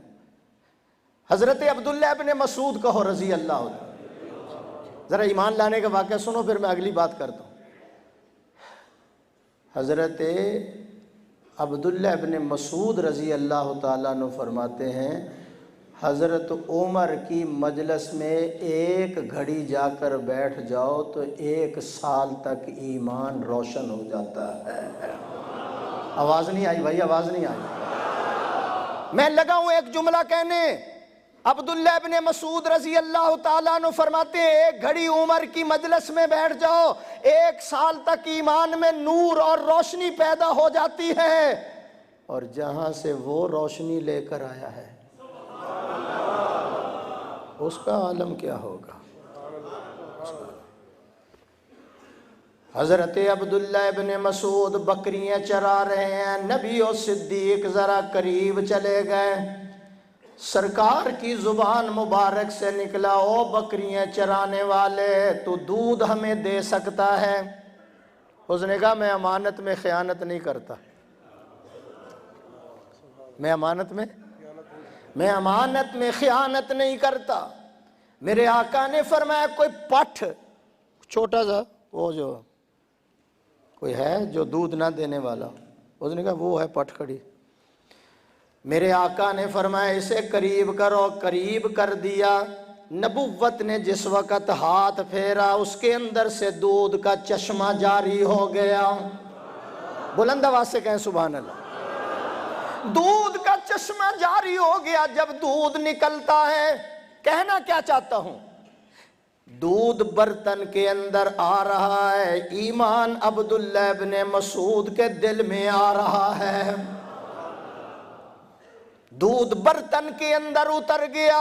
حضرت عبداللہ ابن مسعود کہو رضی اللہ عنہ، ذرا ایمان لانے کا واقعہ سنو پھر میں اگلی بات کرتا ہوں۔ حضرت عبداللہ ابن مسعود رضی اللہ تعالیٰ عنہ فرماتے ہیں حضرت عمر کی مجلس میں 1 گھڑی جا کر بیٹھ جاؤ تو 1 سال تک ایمان روشن ہو جاتا ہے۔ آواز نہیں آئی بھائی، آواز نہیں آئی۔ میں لگا ہوں ایک جملہ کہنے، عبداللہ ابن مسعود رضی اللہ تعالیٰ عنہ فرماتے ہیں ایک گھڑی عمر کی مجلس میں بیٹھ جاؤ، 1 سال تک ایمان میں نور اور روشنی پیدا ہو جاتی ہے، اور جہاں سے وہ روشنی لے کر آیا ہے اس کا عالم کیا ہوگا۔ حضرت عبداللہ ابن مسعود بکریاں چرا رہے ہیں، نبی و صدیق ذرا قریب چلے گئے، سرکار کی زبان مبارک سے نکلا، او بکریاں چرانے والے تو دودھ ہمیں دے سکتا ہے؟ اس نے کہا میں امانت میں خیانت نہیں کرتا، میں امانت میں خیانت نہیں کرتا۔ میرے آقا نے فرمایا کوئی پٹھ چھوٹا سا وہ جو کوئی ہے جو دودھ نہ دینے والا، اس نے کہا وہ ہے پٹھ کھڑی۔ میرے آقا نے فرمایا اسے قریب کرو، قریب کر دیا۔ نبوت نے جس وقت ہاتھ پھیرا اس کے اندر سے دودھ کا چشمہ جاری ہو گیا۔ بلند آواز سے کہیں سبحان اللہ۔ دودھ کا چشمہ جاری ہو گیا۔ جب دودھ نکلتا ہے، کہنا کیا چاہتا ہوں، دودھ برتن کے اندر آ رہا ہے، ایمان عبداللہ ابن مسعود کے دل میں آ رہا ہے۔ دودھ برتن کے اندر اتر گیا،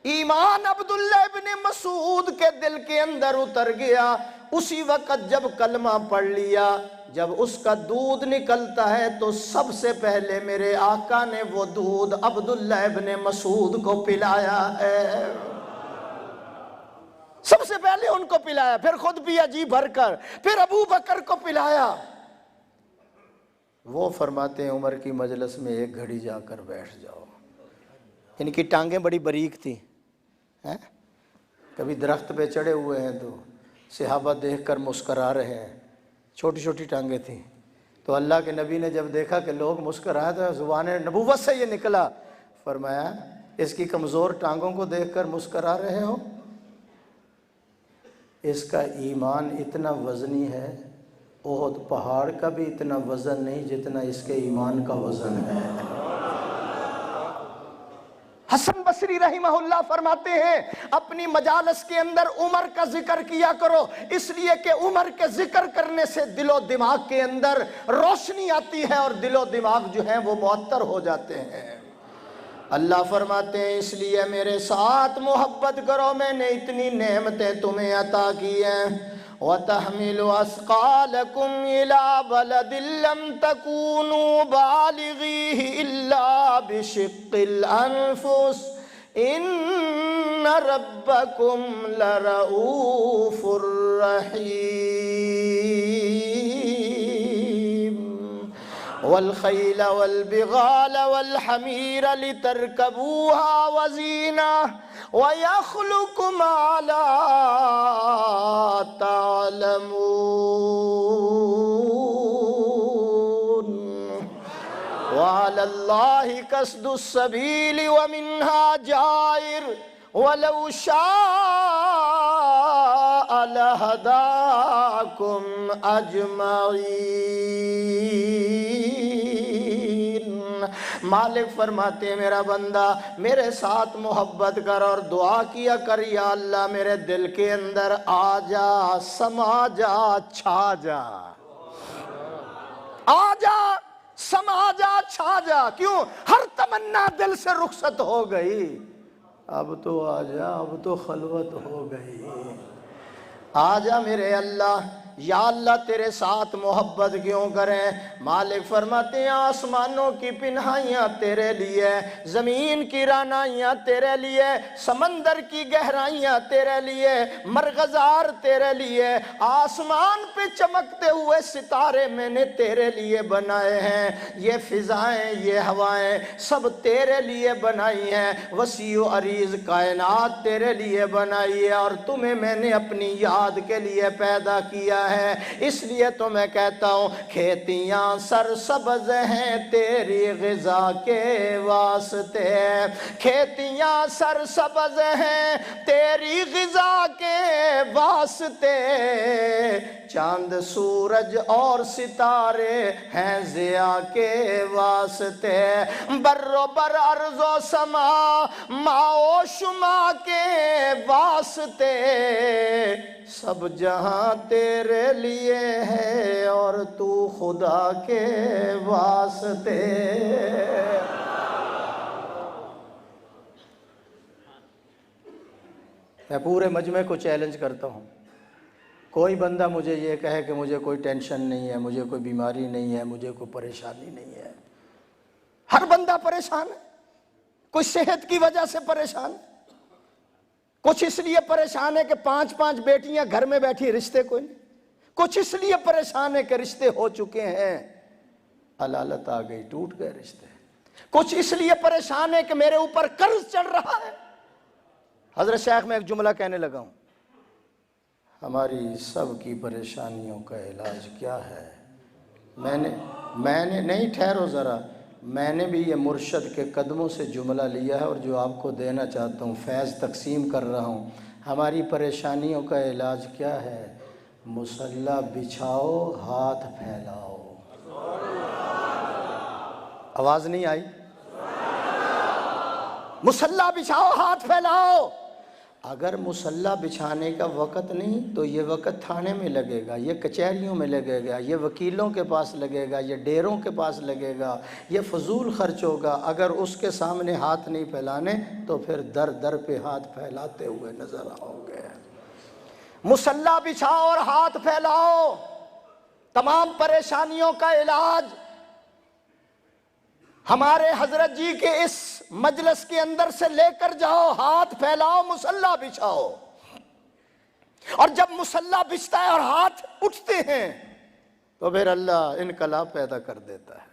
ایمان عبداللہ ابن مسعود کے دل کے اندر اتر گیا۔ اسی وقت جب کلمہ پڑھ لیا، جب اس کا دودھ نکلتا ہے تو سب سے پہلے میرے آقا نے وہ دودھ عبداللہ ابن مسعود کو پلایا ہے، سب سے پہلے ان کو پلایا، پھر خود پیا جی بھر کر، پھر ابو بکر کو پلایا۔ وہ فرماتے ہیں عمر کی مجلس میں 1 گھڑی جا کر بیٹھ جاؤ۔ ان کی ٹانگیں بڑی باریک تھیں، کبھی درخت پہ چڑھے ہوئے ہیں تو صحابہ دیکھ کر مسکرا رہے ہیں، چھوٹی چھوٹی ٹانگیں تھیں۔ تو اللہ کے نبی نے جب دیکھا کہ لوگ مسکرائے تو زبان نبوت سے یہ نکلا، فرمایا اس کی کمزور ٹانگوں کو دیکھ کر مسکرا رہے ہو؟ اس کا ایمان اتنا وزنی ہے، احد پہاڑ کا بھی اتنا وزن نہیں جتنا اس کے ایمان کا وزن ہے۔ حسن بصری رحمہ اللہ فرماتے ہیں اپنی مجالس کے اندر عمر کا ذکر کیا کرو، اس لیے کہ عمر کے ذکر کرنے سے دل و دماغ کے اندر روشنی آتی ہے اور دل و دماغ جو ہیں وہ معطر ہو جاتے ہیں۔ اللہ فرماتے ہیں اس لیے میرے ساتھ محبت کرو، میں نے اتنی نعمتیں تمہیں عطا کی ہیں۔ وَتَحْمِلُ أَثْقَالَكُمْ إِلَىٰ بَلَدٍ لَّمْ تَكُونُوا بَالِغِيهِ إِلَّا بِشِقِّ الْأَنفُسِ إِنَّ رَبَّكُمْ لَرَءُوفٌ رَحِيمٌ وَالْخَيْلَ وَالْبِغَالَ وَالْحَمِيرَ لِتَرْكَبُوهَا وَزِينَةً وَيَخْلُقُ مَا لَا تَعْلَمُونَ وَعَلَى اللَّهِ قَصْدُ السَّبِيلِ وَمِنْهَا جَائِرٌ وَلَوْ شَاءَ لَهَدَاكُمْ أَجْمَعِينَ۔ مالک فرماتے ہیں میرا بندہ میرے ساتھ محبت کر اور دعا کیا کر، یا اللہ میرے دل کے اندر آ جا، سما جا، چھا جا، آ جا، سما جا، چھا جا۔ کیوں؟ ہر تمنا دل سے رخصت ہو گئی، اب تو آ جا، اب تو خلوت ہو گئی، آ جا میرے اللہ۔ یا اللہ تیرے ساتھ محبت کیوں کریں؟ مالک فرماتے ہیں آسمانوں کی پنہائیاں تیرے لیے، زمین کی رانائیاں تیرے لیے، سمندر کی گہرائیاں تیرے لیے، مرغزار تیرے لیے، آسمان پہ چمکتے ہوئے ستارے میں نے تیرے لیے بنائے ہیں، یہ فضائیں یہ ہوائیں سب تیرے لیے بنائی ہیں، وسیع و عریض کائنات تیرے لیے بنائی ہے، اور تمہیں میں نے اپنی یاد کے لیے پیدا کیا ہے، اس لیے تو میں کہتا ہوں کھیتیاں سرسبز ہیں تیری غذا کے واسطے، کھیتیاں سرسبز ہیں تیری غذا کے واسطے، چاند سورج اور ستارے ہیں ضیاء کے واسطے، بر و بر ارض و سما ما و شما کے واسطے، سب جہاں تیرے لیے ہے اور تو خدا کے واسطے۔ میں پورے مجمع کو چیلنج کرتا ہوں، کوئی بندہ مجھے یہ کہے کہ مجھے کوئی ٹینشن نہیں ہے، مجھے کوئی بیماری نہیں ہے، مجھے کوئی پریشانی نہیں ہے۔ ہر بندہ پریشان ہے، کچھ صحت کی وجہ سے پریشان ہے، کچھ اس لیے پریشان ہے کہ 5 بیٹیاں گھر میں بیٹھی رشتے کوئی نہیں، کچھ اس لیے پریشان ہے کہ رشتے ہو چکے ہیں علالت آ گئی ٹوٹ گئے رشتے، کچھ اس لیے پریشان ہے کہ میرے اوپر قرض چڑھ رہا ہے۔ حضرت شیخ میں ایک جملہ کہنے لگا ہوں، ہماری سب کی پریشانیوں کا علاج کیا ہے؟ میں نے نہیں، ٹھہرو ذرا، میں نے بھی یہ مرشد کے قدموں سے جملہ لیا ہے اور جو آپ کو دینا چاہتا ہوں، فیض تقسیم کر رہا ہوں۔ ہماری پریشانیوں کا علاج کیا ہے؟ مصلی بچھاؤ، ہاتھ پھیلاؤ۔ آواز نہیں آئی؟ مصلی بچھاؤ، ہاتھ پھیلاؤ۔ اگر مصلی بچھانے کا وقت نہیں تو یہ وقت تھانے میں لگے گا، یہ کچہریوں میں لگے گا، یہ وکیلوں کے پاس لگے گا، یہ ڈیروں کے پاس لگے گا، یہ فضول خرچ ہوگا۔ اگر اس کے سامنے ہاتھ نہیں پھیلانے تو پھر در در پہ ہاتھ پھیلاتے ہوئے نظر آؤ گے۔ مصلی بچھاؤ اور ہاتھ پھیلاؤ، تمام پریشانیوں کا علاج ہمارے حضرت جی کے اس مجلس کے اندر سے لے کر جاؤ، ہاتھ پھیلاؤ، مصلی بچھاؤ۔ اور جب مصلی بچھتا ہے اور ہاتھ اٹھتے ہیں تو پھر اللہ انقلاب پیدا کر دیتا ہے۔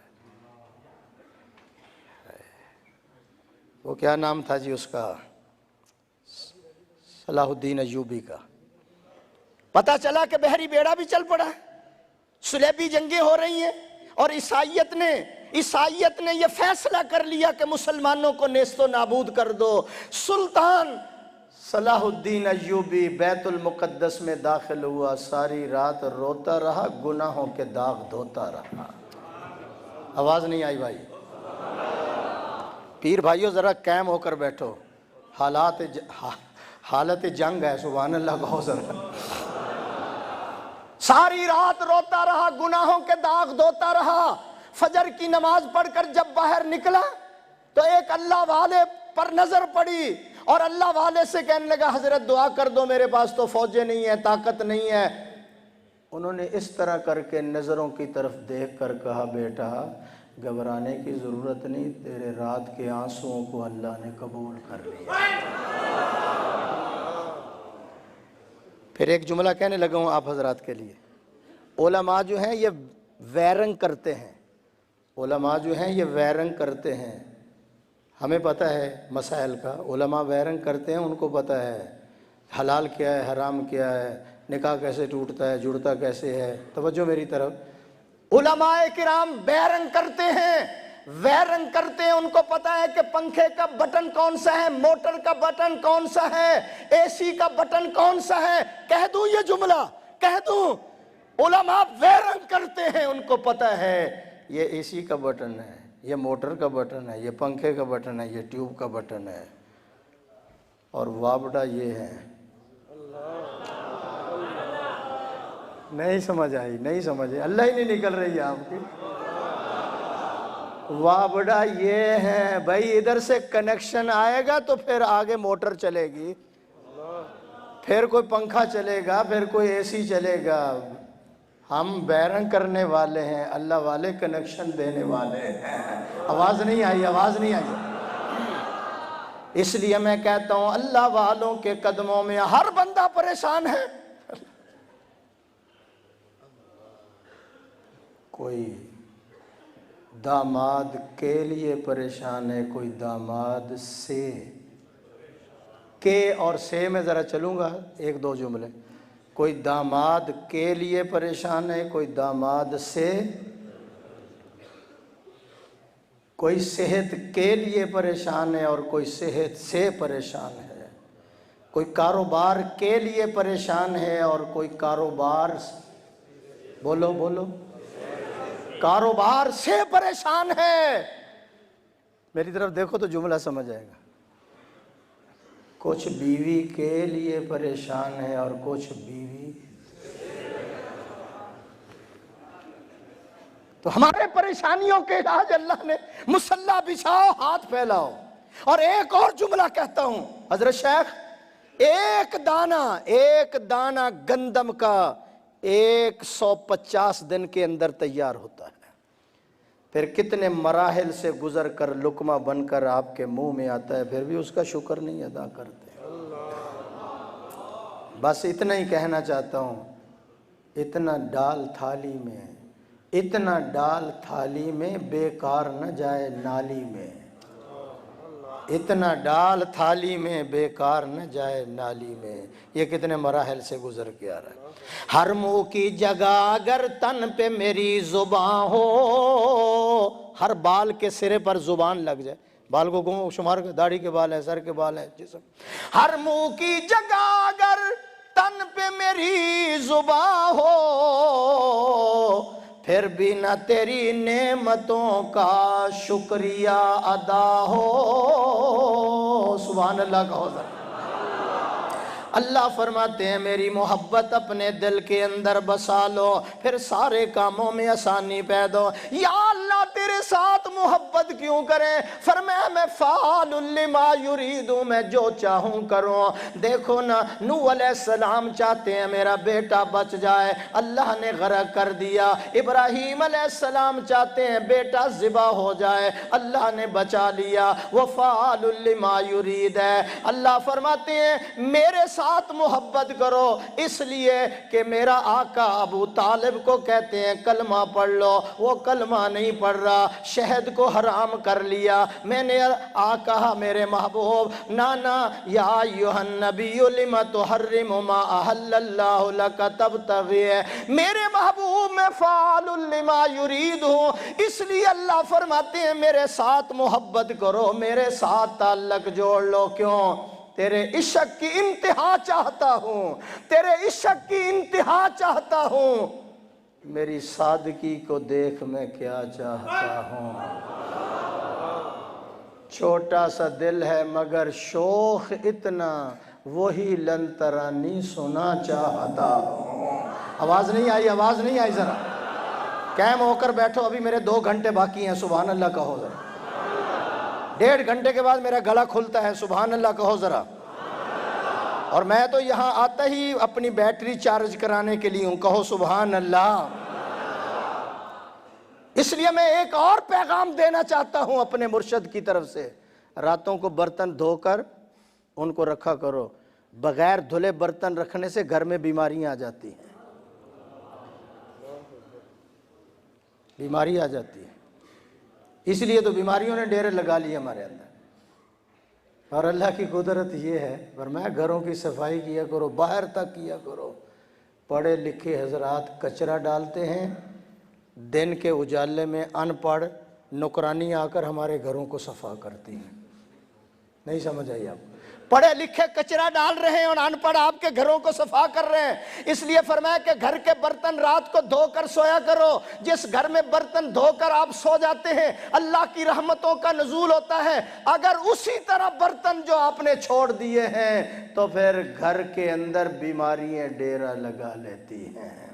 وہ کیا نام تھا جی اس کا؟ صلاح الدین ایوبی کا۔ پتہ چلا کہ بحری بیڑا بھی چل پڑا ہے، صلیبی جنگیں ہو رہی ہیں، اور عیسائیت نے یہ فیصلہ کر لیا کہ مسلمانوں کو نیست و نابود کر دو۔ سلطان صلاح الدین ایوبی بیت المقدس میں داخل ہوا، ساری رات روتا رہا، گناہوں کے داغ دھوتا رہا۔ آواز نہیں آئی بھائی؟ پیر بھائیو ذرا قائم ہو کر بیٹھو، حالت جنگ ہے، سبحان اللہ کہو ذرا۔ ساری رات روتا رہا، گناہوں کے داغ دھوتا رہا۔ فجر کی نماز پڑھ کر جب باہر نکلا تو ایک اللہ والے پر نظر پڑی، اور اللہ والے سے کہنے لگا حضرت دعا کر دو، میرے پاس تو فوجیں نہیں ہیں، طاقت نہیں ہے۔ انہوں نے اس طرح کر کے نظروں کی طرف دیکھ کر کہا بیٹا گھبرانے کی ضرورت نہیں، تیرے رات کے آنسوؤں کو اللہ نے قبول کر لیا۔ پھر ایک جملہ کہنے لگا ہوں آپ حضرات کے لیے، علماء جو ہیں یہ ویرنگ کرتے ہیں، علماء جو ہیں یہ ویرنگ کرتے ہیں، ہمیں پتہ ہے مسائل کا، علماء ویرنگ کرتے ہیں، ان کو پتہ ہے حلال کیا ہے، حرام کیا ہے، نکاح کیسے ٹوٹتا ہے، جڑتا کیسے ہے۔ توجہ میری طرف، علماء کرام ویرنگ کرتے ہیں، ویرنگ کرتے ہیں، ان کو پتہ ہے کہ پنکھے کا بٹن کون سا ہے، موٹر کا بٹن کون سا ہے، اے سی کا بٹن کون سا ہے۔ کہہ دوں یہ جملہ، کہہ دوں، علماء ویرنگ کرتے ہیں، ان کو پتہ ہے یہ اے سی کا بٹن ہے، یہ موٹر کا بٹن ہے، یہ پنکھے کا بٹن ہے، یہ ٹیوب کا بٹن ہے، اور وابڈا یہ ہے۔ نہیں سمجھ آئی؟ نہیں سمجھ آئی؟ اللہ ہی نہیں نکل رہی ہے آپ کی۔ وابڈا یہ ہے بھائی، ادھر سے کنیکشن آئے گا تو پھر آگے موٹر چلے گی، پھر کوئی پنکھا چلے گا، پھر کوئی اے سی چلے گا۔ ہم بیرنگ کرنے والے ہیں، اللہ والے کنیکشن دینے والے ہیں۔ آواز نہیں آئی؟ آواز نہیں آئی؟ اس لیے میں کہتا ہوں اللہ والوں کے قدموں میں ہر بندہ پریشان ہے۔ کوئی داماد کے لیے پریشان ہے، کوئی داماد سے۔ کے اور سے میں ذرا چلوں گا، ایک دو جملے۔ کوئی داماد کے لیے پریشان ہے، کوئی داماد سے، کوئی صحت کے لیے پریشان ہے اور کوئی صحت سے پریشان ہے، کوئی کاروبار کے لیے پریشان ہے اور کوئی کاروبار، بولو بولو، کاروبار سے پریشان ہے۔ میری طرف دیکھو تو جملہ سمجھ آئے گا۔ کچھ بیوی کے لیے پریشان ہے اور کچھ بیوی، تو ہمارے پریشانیوں کے علاج اللہ نے مصلی بچھاؤ، ہاتھ پھیلاؤ۔ اور ایک اور جملہ کہتا ہوں حضرت شیخ، ایک دانہ گندم کا 150 دن کے اندر تیار ہوتا ہے، پھر کتنے مراحل سے گزر کر لقمہ بن کر آپ کے منہ میں آتا ہے، پھر بھی اس کا شکر نہیں ادا کرتے۔ بس اتنا ہی کہنا چاہتا ہوں، اتنا ڈال تھالی میں بیکار نہ جائے نالی میں، اتنا ڈال تھالی میں بیکار نہ جائے نالی میں۔ یہ کتنے مراحل سے گزر کے آ رہا ہے۔ ہر منہ کی جگہ اگر تن پہ میری زباں ہو، ہر بال کے سرے پر زبان لگ جائے، بال کو گم شمار کر، داڑھی کے بال ہے، سر کے بال ہے، جسم، ہر منہ کی جگہ اگر تن پہ میری زباں ہو، پھر بھی نہ تیری نعمتوں کا شکریہ ادا ہو۔ سبحان اللہ کہو ذرا۔ اللہ فرماتے ہیں میری محبت اپنے دل کے اندر بسا لو، پھر سارے کاموں میں آسانی پیدا ہو۔ یا اللہ تیرے ساتھ محبت کیوں کریں؟ فرمایا میں فعال لما یرید، میں جو چاہوں کروں۔ دیکھو نا، نوح علیہ السلام چاہتے ہیں میرا بیٹا بچ جائے، اللہ نے غرق کر دیا۔ ابراہیم علیہ السلام چاہتے ہیں بیٹا ذبح ہو جائے، اللہ نے بچا لیا۔ وہ فعال لما یرید ہے۔ اللہ فرماتے ہیں میرے ساتھ محبت کرو، اس لیے کہ میرا آقا ابو طالب کو کہتے ہیں کلمہ پڑھ لو، وہ کلمہ نہیں پڑھ رہا، شہد کو حرام کر لیا۔ میں نے کہا میرے محبوب، نانا یا ایھا النبی لم تحرم ما احل اللہ لک تبتغی، میرے محبوب میں فعال لما یرید ہوں، اس لیے اللہ فرماتے ہیں میرے ساتھ محبت کرو، میرے ساتھ تعلق جوڑ لو۔ کیوں؟ تیرے عشق کی انتہا چاہتا ہوں، تیرے عشق کی انتہا چاہتا ہوں، میری سادگی کو دیکھ میں کیا چاہتا ہوں۔ چھوٹا سا دل ہے مگر شوق اتنا، وہی لن ترانی سنا چاہتا ہوں۔ آواز نہیں آئی، آواز نہیں آئی، ذرا قائم ہو کر بیٹھو، ابھی میرے 2 گھنٹے باقی ہیں، سبحان اللہ کہو ذرا۔ 1.5 گھنٹے کے بعد میرا گلا کھلتا ہے، سبحان اللہ کہو ذرا۔ اور میں تو یہاں آتا ہی اپنی بیٹری چارج کرانے کے لیے ہوں، کہو سبحان اللہ۔ اس لیے میں ایک اور پیغام دینا چاہتا ہوں اپنے مرشد کی طرف سے، راتوں کو برتن دھو کر ان کو رکھا کرو، بغیر دھلے برتن رکھنے سے گھر میں بیماریاں آ جاتی ہیں، بیماری آ جاتی ہے، اس لیے تو بیماریوں نے ڈیرے لگا لیے ہمارے اندر۔ اور اللہ کی قدرت یہ ہے، فرمایا گھروں کی صفائی کیا کرو، باہر تک کیا کرو۔ پڑھے لکھے حضرات کچرا ڈالتے ہیں، دن کے اجالے میں ان پڑھ نوکرانی آ کر ہمارے گھروں کو صفا کرتی ہیں۔ نہیں سمجھ آئی آپ؟ پڑھے لکھے کچرا ڈال رہے ہیں اور ان پڑھ آپ کے گھروں کو صفا کر رہے ہیں۔ اس لیے فرمایا کہ گھر کے برتن رات کو دھو کر سویا کرو۔ جس گھر میں برتن دھو کر آپ سو جاتے ہیں، اللہ کی رحمتوں کا نزول ہوتا ہے۔ اگر اسی طرح برتن جو آپ نے چھوڑ دیے ہیں تو پھر گھر کے اندر بیماریاں ڈیرا لگا لیتی ہیں۔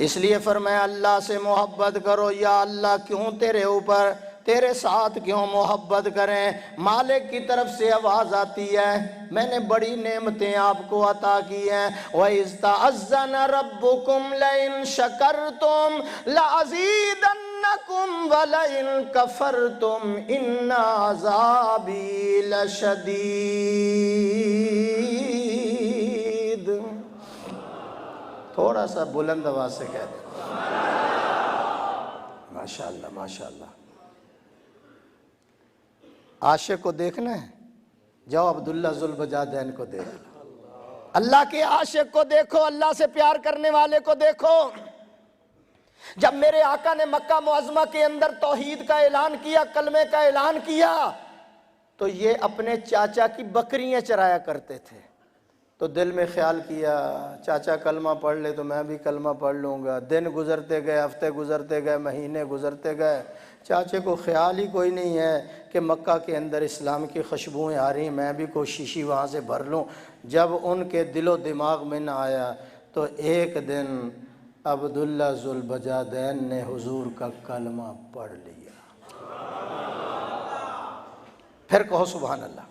اس لیے فرمایا اللہ سے محبت کرو۔ یا اللہ کیوں تیرے اوپر، تیرے ساتھ کیوں محبت کریں؟ مالک کی طرف سے آواز آتی ہے، میں نے بڑی نعمتیں آپ کو عطا کی ہیں۔ وَإِذْ تَأَذَّنَ رَبُّكُمْ لَئِن شَكَرْتُمْ لَأَزِيدَنَّكُمْ وَلَئِن كَفَرْتُمْ إِنَّ عَذَابِي لَشَدِيدٌ۔ تھوڑا سا بلند آواز سے کہہ دیں ماشاءاللہ ماشاءاللہ۔ عاشق کو دیکھنا ہے، جاؤ عبداللہ ذوالبجادین کو دیکھ لو۔ اللہ کے عاشق کو دیکھو، اللہ سے پیار کرنے والے کو دیکھو۔ جب میرے آقا نے مکہ معظمہ کے اندر توحید کا اعلان کیا، کلمے کا اعلان کیا، تو یہ اپنے چاچا کی بکریاں چرایا کرتے تھے۔ تو دل میں خیال کیا چاچا کلمہ پڑھ لے تو میں بھی کلمہ پڑھ لوں گا۔ دن گزرتے گئے، ہفتے گزرتے گئے، مہینے گزرتے گئے، چاچے کو خیال ہی کوئی نہیں ہے کہ مکہ کے اندر اسلام کی خوشبوئیں آ رہی ہیں، میں بھی کوئی شیشی وہاں سے بھر لوں۔ جب ان کے دل و دماغ میں نہ آیا تو ایک دن عبداللہ ذوالبجادین نے حضور کا کلمہ پڑھ لیا۔ پھر کہو سبحان اللہ۔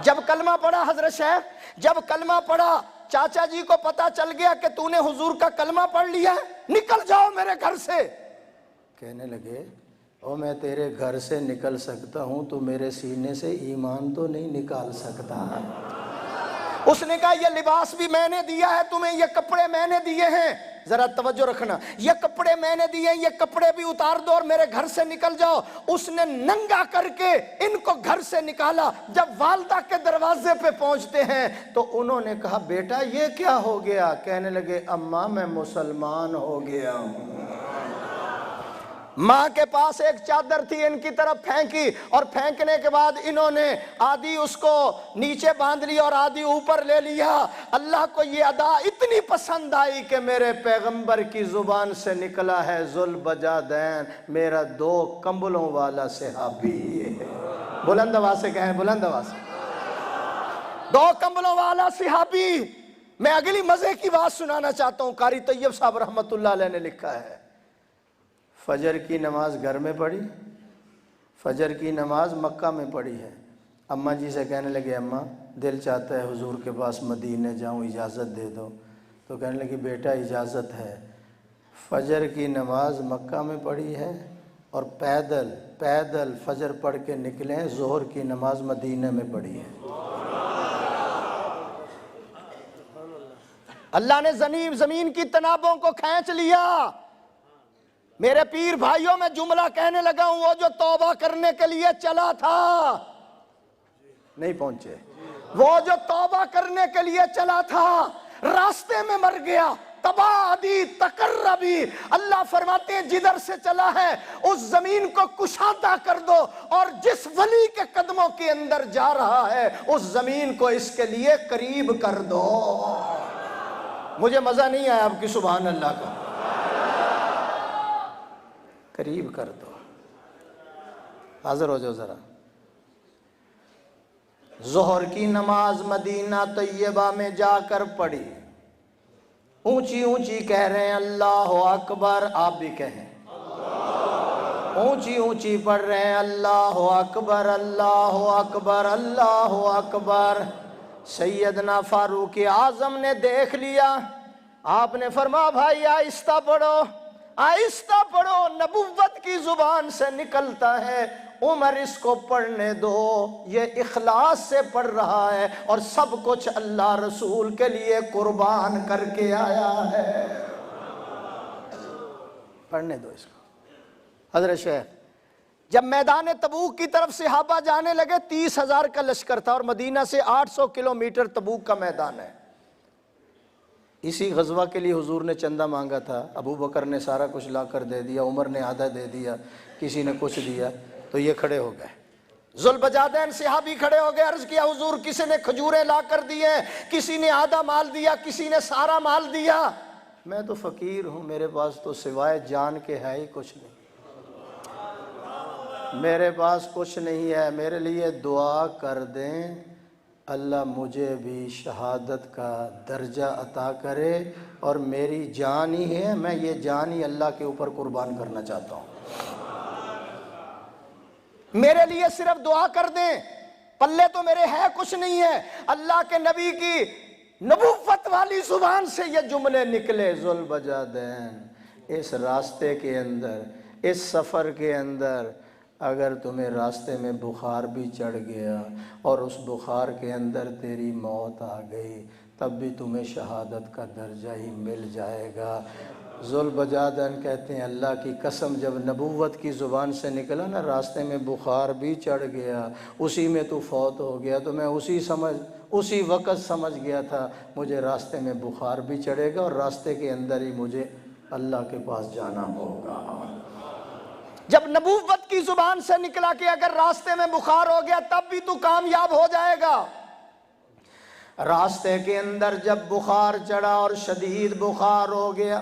جب کلمہ پڑھا حضرت شیخ، جب کلمہ پڑھا، چاچا جی کو پتا چل گیا کہ تو نے حضور کا کلمہ پڑھ لیا ہے، نکل جاؤ میرے گھر سے۔ کہنے لگے او میں تیرے گھر سے نکل سکتا ہوں، تو میرے سینے سے ایمان تو نہیں نکال سکتا۔ اس نے کہا یہ لباس بھی میں نے دیا ہے تمہیں، یہ کپڑے میں نے دیے ہیں، ذرا توجہ رکھنا، یہ کپڑے میں نے دیے ہیں، یہ کپڑے بھی اتار دو اور میرے گھر سے نکل جاؤ۔ اس نے ننگا کر کے ان کو گھر سے نکالا۔ جب والدہ کے دروازے پہ پہنچتے ہیں تو انہوں نے کہا بیٹا یہ کیا ہو گیا؟ کہنے لگے اماں میں مسلمان ہو گیا ہوں۔ ماں کے پاس ایک چادر تھی، ان کی طرف پھینکی، اور پھینکنے کے بعد انہوں نے آدھی اس کو نیچے باندھ لی اور آدھی اوپر لے لیا۔ اللہ کو یہ ادا اتنی پسند آئی کہ میرے پیغمبر کی زبان سے نکلا ہے ذوالبجادین میرا 2 کمبلوں والا صحابی ہے۔ بلند آواز سے کہیں، بلند آواز سے، 2 کمبلوں والا صحابی۔ میں اگلی مزے کی بات سنانا چاہتا ہوں، قاری طیب صاحب رحمۃ اللہ علیہ نے لکھا ہے فجر کی نماز گھر میں پڑھی، فجر کی نماز مکہ میں پڑھی ہے۔ اماں جی سے کہنے لگے اماں دل چاہتا ہے حضور کے پاس مدینے جاؤں، اجازت دے دو۔ تو کہنے لگی بیٹا اجازت ہے، فجر کی نماز مکہ میں پڑھی ہے اور پیدل فجر پڑھ کے نکلے ہیں، ظہر کی نماز مدینے میں پڑھی ہے۔ اللہ نے زمین کی تنابوں کو کھینچ لیا۔ میرے پیر بھائیوں میں جملہ کہنے لگا ہوں، وہ جو توبہ کرنے کے لیے چلا تھا، نہیں پہنچے، وہ جو توبہ کرنے کے لیے چلا تھا راستے میں مر گیا، تبادی تقربی۔ اللہ فرماتے ہیں جدھر سے چلا ہے اس زمین کو کشادہ کر دو، اور جس ولی کے قدموں کے اندر جا رہا ہے اس زمین کو اس کے لیے قریب کر دو۔ مجھے مزہ نہیں آیا آپ کی سبحان اللہ کا، قریب کر دو۔ حاضر ہو جاؤ ذرا۔ ظہر کی نماز مدینہ طیبہ میں جا کر پڑھی، اونچی اونچی کہہ رہے ہیں اللہ اکبر، آپ بھی کہیں، اونچی اونچی پڑھ رہے ہیں اللہ اکبر اللہ اکبر اللہ اکبر۔ سیدنا فاروق اعظم نے دیکھ لیا، آپ نے فرمایا بھائی آہستہ پڑھو، آہستہ پڑھو، نبوت کی زبان سے نکلتا ہے، عمر اس کو پڑھنے دو، یہ اخلاص سے پڑھ رہا ہے اور سب کچھ اللہ رسول کے لیے قربان کر کے آیا ہے، پڑھنے دو اس کو۔ حضرت شیخ جب میدان تبوک کی طرف صحابہ جانے لگے، 30,000 کا لشکر تھا اور مدینہ سے 800 کلومیٹر تبوک کا میدان ہے۔ اسی غزوہ کے لیے حضور نے چندہ مانگا تھا، ابو بکر نے سارا کچھ لا کر دے دیا، عمر نے آدھا دے دیا، کسی نے کچھ دیا، تو یہ کھڑے ہو گئے، ذوالبجادین صحابی کھڑے ہو گئے، عرض کیا حضور کسی نے کھجوریں لا کر دی ہیں، کسی نے آدھا مال دیا، کسی نے سارا مال دیا، میں تو فقیر ہوں، میرے پاس تو سوائے جان کے ہے ہی کچھ نہیں، میرے پاس کچھ نہیں ہے، میرے لیے دعا کر دیں اللہ مجھے بھی شہادت کا درجہ عطا کرے، اور میری جان ہی ہے، میں یہ جان ہی اللہ کے اوپر قربان کرنا چاہتا ہوں، میرے لیے صرف دعا کر دیں، پلے تو میرے ہے کچھ نہیں ہے۔ اللہ کے نبی کی نبوت والی زبان سے یہ جملے نکلے، ذوالبجادین اس راستے کے اندر، اس سفر کے اندر اگر تمہیں راستے میں بخار بھی چڑھ گیا اور اس بخار کے اندر تیری موت آ گئی، تب بھی تمہیں شہادت کا درجہ ہی مل جائے گا۔ ذوالبجادین کہتے ہیں اللہ کی قسم جب نبوت کی زبان سے نکلا نا، راستے میں بخار بھی چڑھ گیا، اسی میں تو فوت ہو گیا، تو میں اسی وقت سمجھ گیا تھا مجھے راستے میں بخار بھی چڑھے گا اور راستے کے اندر ہی مجھے اللہ کے پاس جانا ہوگا۔ جب نبوت کی زبان سے نکلا کہ اگر راستے میں بخار ہو گیا تب بھی تو کامیاب ہو جائے گا، راستے کے اندر جب بخار چڑھا اور شدید بخار ہو گیا،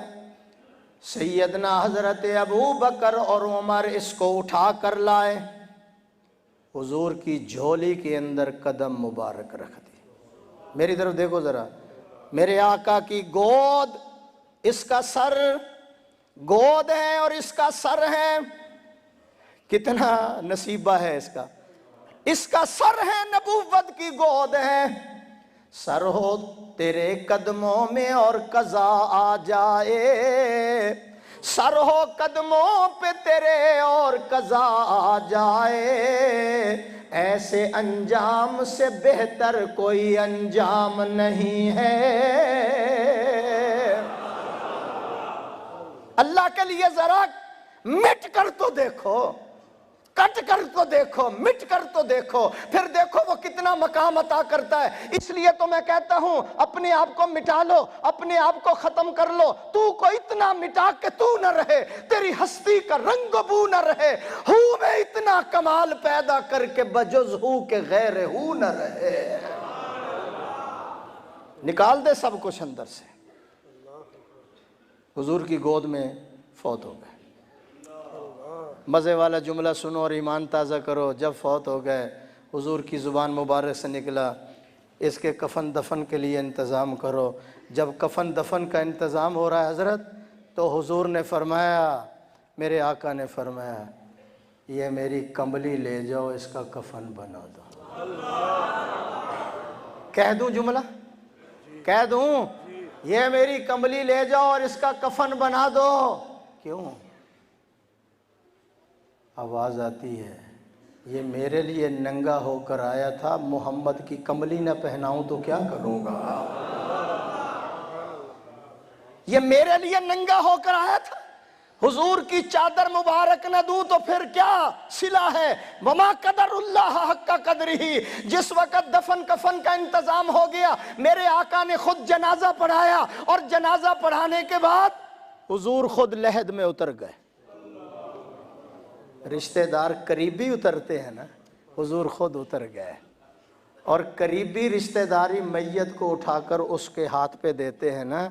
سیدنا حضرت ابو بکر اور عمر اس کو اٹھا کر لائے، حضور کی جھولی کے اندر قدم مبارک رکھ دی۔ میری طرف دیکھو ذرا، میرے آقا کی گود، اس کا سر، گود ہے اور اس کا سر ہے، کتنا نصیبہ ہے اس کا سر ہے، نبوت کی گود ہے، سر ہو تیرے قدموں میں اور قضا آ جائے، سر ہو قدموں پہ تیرے اور قضا آ جائے، ایسے انجام سے بہتر کوئی انجام نہیں ہے۔ اللہ کے لیے ذرا مٹ کر تو دیکھو، کٹ کر تو دیکھو، مٹ کر تو دیکھو، پھر دیکھو وہ کتنا مقام عطا کرتا ہے۔ اس لیے تو میں کہتا ہوں اپنے آپ کو مٹا لو، اپنے آپ کو ختم کر لو، تو کو اتنا مٹا کہ تو نہ رہے، تیری ہستی کا رنگ و بو نہ رہے، ہو میں اتنا کمال پیدا کر کے بجز ہو کہ غیر ہو نہ رہے، نکال دے سب کچھ اندر سے۔ حضور کی گود میں فوت ہو گئے۔ مزے والا جملہ سنو اور ایمان تازہ کرو، جب فوت ہو گئے حضور کی زبان مبارک سے نکلا اس کے کفن دفن کے لیے انتظام کرو۔ جب کفن دفن کا انتظام ہو رہا ہے حضرت، تو حضور نے فرمایا، میرے آقا نے فرمایا، یہ میری کمبلی لے جاؤ، اس کا کفن بنا دو۔ کہہ دوں جملہ، کہہ دوں، یہ میری کمبلی لے جاؤ اور اس کا کفن بنا دو۔ کیوں؟ آواز آتی ہے، یہ میرے لیے ننگا ہو کر آیا تھا، محمد کی کمبلی نہ پہناؤں تو کیا کروں گا؟ یہ میرے لیے ننگا ہو کر آیا تھا، حضور کی چادر مبارک نہ دوں تو پھر کیا صلہ ہے؟ وما قدر اللہ حق قدرہ۔ جس وقت دفن کفن کا انتظام ہو گیا، میرے آقا نے خود جنازہ پڑھایا، اور جنازہ پڑھانے کے بعد حضور خود لحد میں اتر گئے۔ رشتہ دار قریبی اترتے ہیں نا، حضور خود اتر گئے، اور قریبی رشتہ داری میت کو اٹھا کر اس کے ہاتھ پہ دیتے ہیں نا،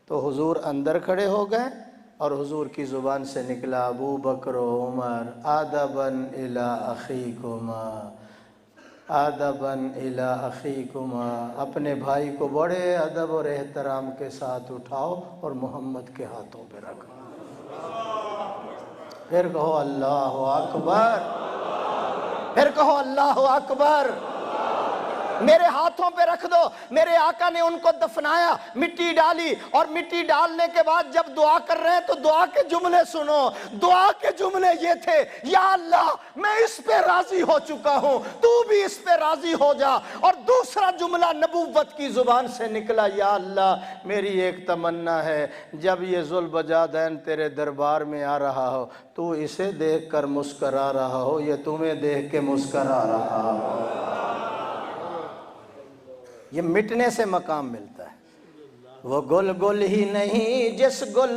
تو حضور اندر کھڑے ہو گئے اور حضور کی زبان سے نکلا، ابو بکر و عمر ادباً الی اخیکما، ادباً الی اخیکما، اپنے بھائی کو بڑے ادب اور احترام کے ساتھ اٹھاؤ اور محمد کے ہاتھوں پہ رکھو۔ پھر کہو اللہ اکبر، پھر کہو اللہ اکبر، میرے ہاتھوں پہ رکھ دو۔ میرے آقا نے ان کو دفنایا، مٹی ڈالی، اور مٹی ڈالنے کے بعد جب دعا کر رہے ہیں تو دعا کے جملے سنو۔ دعا کے جملے یہ تھے، یا اللہ میں اس پہ راضی ہو چکا ہوں، تو بھی اس پہ راضی ہو جا۔ اور دوسرا جملہ نبوت کی زبان سے نکلا، یا اللہ میری ایک تمنا ہے، جب یہ ذوالبجادین تیرے دربار میں آ رہا ہو تو اسے دیکھ کر مسکرا رہا ہو یا تمہیں دیکھ کے مسکرا رہا ہو۔ یہ مٹنے سے مقام ملتا ہے۔ وہ گل گل ہی نہیں جس گل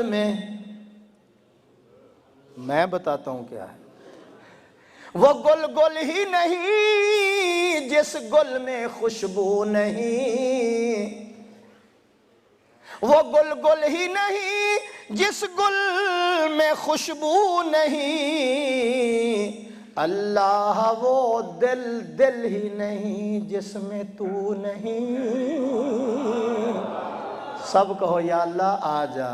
میں بتاتا ہوں کیا ہے، وہ گل گل ہی نہیں جس گل میں خوشبو نہیں، وہ گل گل ہی نہیں جس گل میں خوشبو نہیں، اللہ وہ دل دل ہی نہیں جس میں تو نہیں۔ سب کہو یا اللہ آ جا،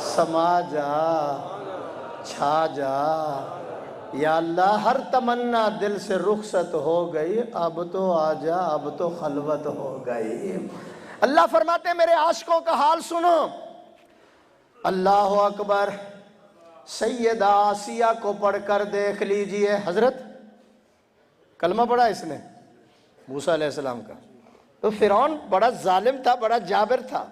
سما جا، چھا جا۔ یا اللہ ہر تمنا دل سے رخصت ہو گئی، اب تو آ جا، اب تو خلوت ہو گئی۔ اللہ فرماتے ہیں میرے عاشقوں کا حال سنو۔ اللہ اکبر۔ سیدہ آسیہ کو پڑھ کر دیکھ لیجئے، حضرت کلمہ پڑھا اس نے موسیٰ علیہ السلام کا، تو فرعون بڑا ظالم تھا، بڑا جابر تھا،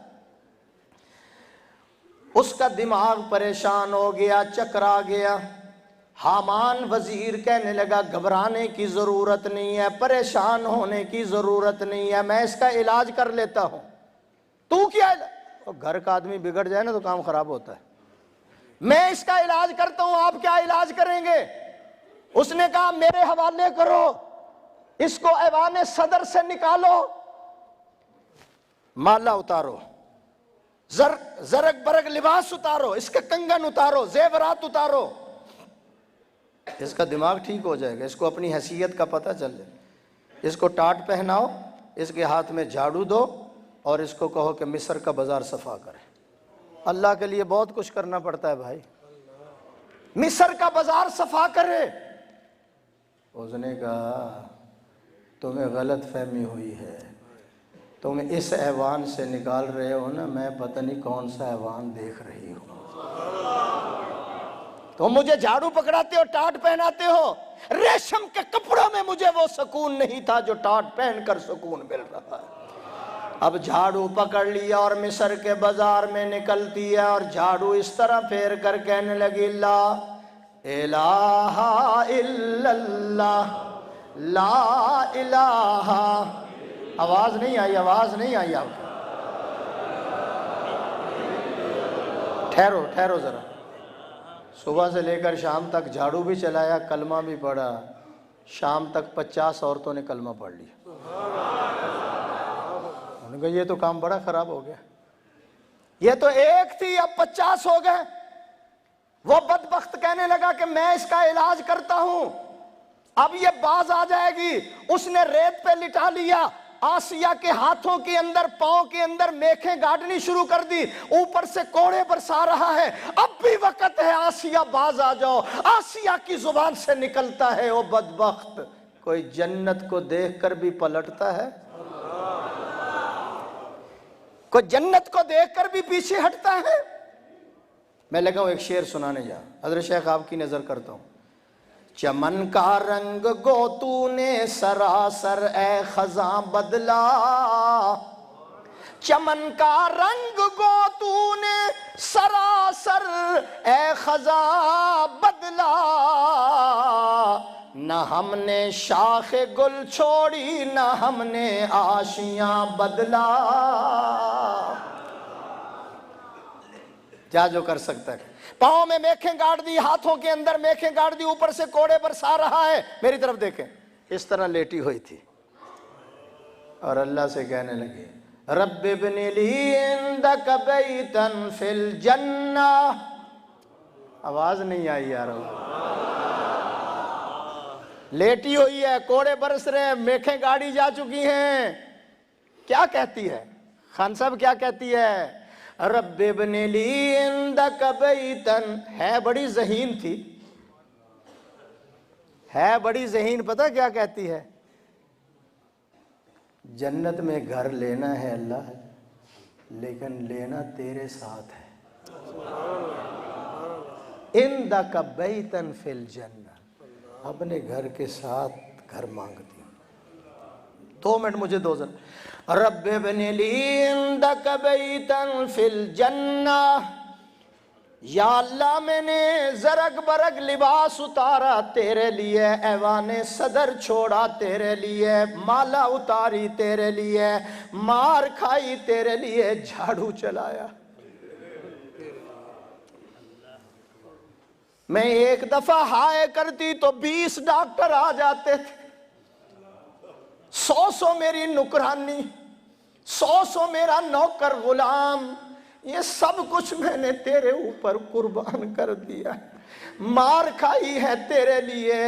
اس کا دماغ پریشان ہو گیا، چکرا گیا۔ حامان وزیر کہنے لگا گھبرانے کی ضرورت نہیں ہے، پریشان ہونے کی ضرورت نہیں ہے، میں اس کا علاج کر لیتا ہوں۔ تو کیا علاج؟ گھر کا آدمی بگڑ جائے نا تو کام خراب ہوتا ہے۔ میں اس کا علاج کرتا ہوں، آپ کیا علاج کریں گے؟ اس نے کہا میرے حوالے کرو، اس کو ایوان صدر سے نکالو، مالا اتارو، زرق برق لباس اتارو، اس کے کنگن اتارو، زیورات اتارو، اس کا دماغ ٹھیک ہو جائے گا، اس کو اپنی حیثیت کا پتہ چل جائے۔ اس کو ٹاٹ پہناؤ، اس کے ہاتھ میں جھاڑو دو، اور اس کو کہو کہ مصر کا بازار صفا کرے۔ اللہ کے لیے بہت کچھ کرنا پڑتا ہے بھائی، مصر کا بازار صفا کرے۔ اس نے کہا تمہیں غلط فہمی ہوئی ہے، تم اس ایوان سے نکال رہے ہو نا، میں پتہ نہیں کون سا ایوان دیکھ رہی ہوں۔ تم مجھے جھاڑو پکڑاتے ہو، ٹاٹ پہناتے ہو، ریشم کے کپڑوں میں مجھے وہ سکون نہیں تھا جو ٹاٹ پہن کر سکون مل رہا ہے۔ اب جھاڑو پکڑ لیا اور مصر کے بازار میں نکلتی ہے، اور جھاڑو اس طرح پھیر کر کہنے لگی لا الہ الا اللہ، لا الہ۔ آواز نہیں آئی، آواز نہیں آئی آپ کو؟ ٹھہرو ذرا۔ صبح سے لے کر شام تک جھاڑو بھی چلایا، کلمہ بھی پڑھا، شام تک 50 عورتوں نے کلمہ پڑھ لیا۔ انہوں نے کہا یہ تو کام بڑا خراب ہو گیا، یہ تو ایک تھی اب 50 ہو گئے۔ وہ بدبخت کہنے لگا کہ میں اس کا علاج کرتا ہوں، اب یہ باز آ جائے گی۔ اس نے ریت پہ لٹا لیا، آسیہ کے ہاتھوں کے اندر، پاؤں کے اندر میخیں گاڑنی شروع کر دی، اوپر سے کوڑے برسا رہا ہے۔ اب بھی وقت ہے، آسیہ باز آ جاؤ۔ آسیہ کی زبان سے نکلتا ہے او بدبخت، کوئی جنت کو دیکھ کر بھی پلٹتا ہے؟ کوئی جنت کو دیکھ کر بھی پیچھے ہٹتا ہے؟ میں لگا ہوں ایک شعر سنانے جا، حضرت شیخ آپ کی نظر کرتا ہوں۔ چمن کا رنگ گو تو نے سراسر اے خزاں بدلا، چمن کا رنگ گو تو نے سراسر اے خزاں بدلا، نہ ہم نے شاخ گل چھوڑی، نہ ہم نے آشیاں بدلا۔ جا جو کر سکتا ہے۔ پاؤں میں میخیں گاڑ دی، ہاتھوں کے اندر میخیں گاڑ دی، اوپر سے کوڑے برسا رہا ہے۔ میری طرف دیکھیں، اس طرح لیٹی ہوئی تھی، اور اللہ سے کہنے لگی رب ابن لی عندک بیتا فی الجنہ۔ آواز نہیں آئی یار، لیٹی ہوئی ہے، کوڑے برس رہے ہیں، میخیں گاڑی جا چکی ہیں۔ کیا کہتی ہے خان صاحب، کیا کہتی ہے؟ رب ابن لی عندک بیتا، ہے بڑی ذہین تھی، ہے بڑی ذہین، پتہ کیا کہتی ہے؟ جنت میں گھر لینا ہے اللہ، لیکن لینا تیرے ساتھ ہے۔ عندک بیتا فی الجنہ، اپنے گھر کے ساتھ گھر مانگتی ہوں۔ 2 منٹ مجھے دو ذرا۔ رب ابن لی عندک بیتا فی الجنہ، یا اللہ میں نے زرق برق لباس اتارا تیرے لیے، ایوان صدر چھوڑا تیرے لیے، مالا اتاری تیرے لیے، مار کھائی تیرے لیے، جھاڑو چلایا۔ میں ایک دفعہ ہائے کرتی تو 20 ڈاکٹر آ جاتے تھے، 100 میری نکرانی، 100 میرا نوکر غلام، یہ سب کچھ میں نے تیرے اوپر قربان کر دیا۔ مار کھائی ہے تیرے لیے،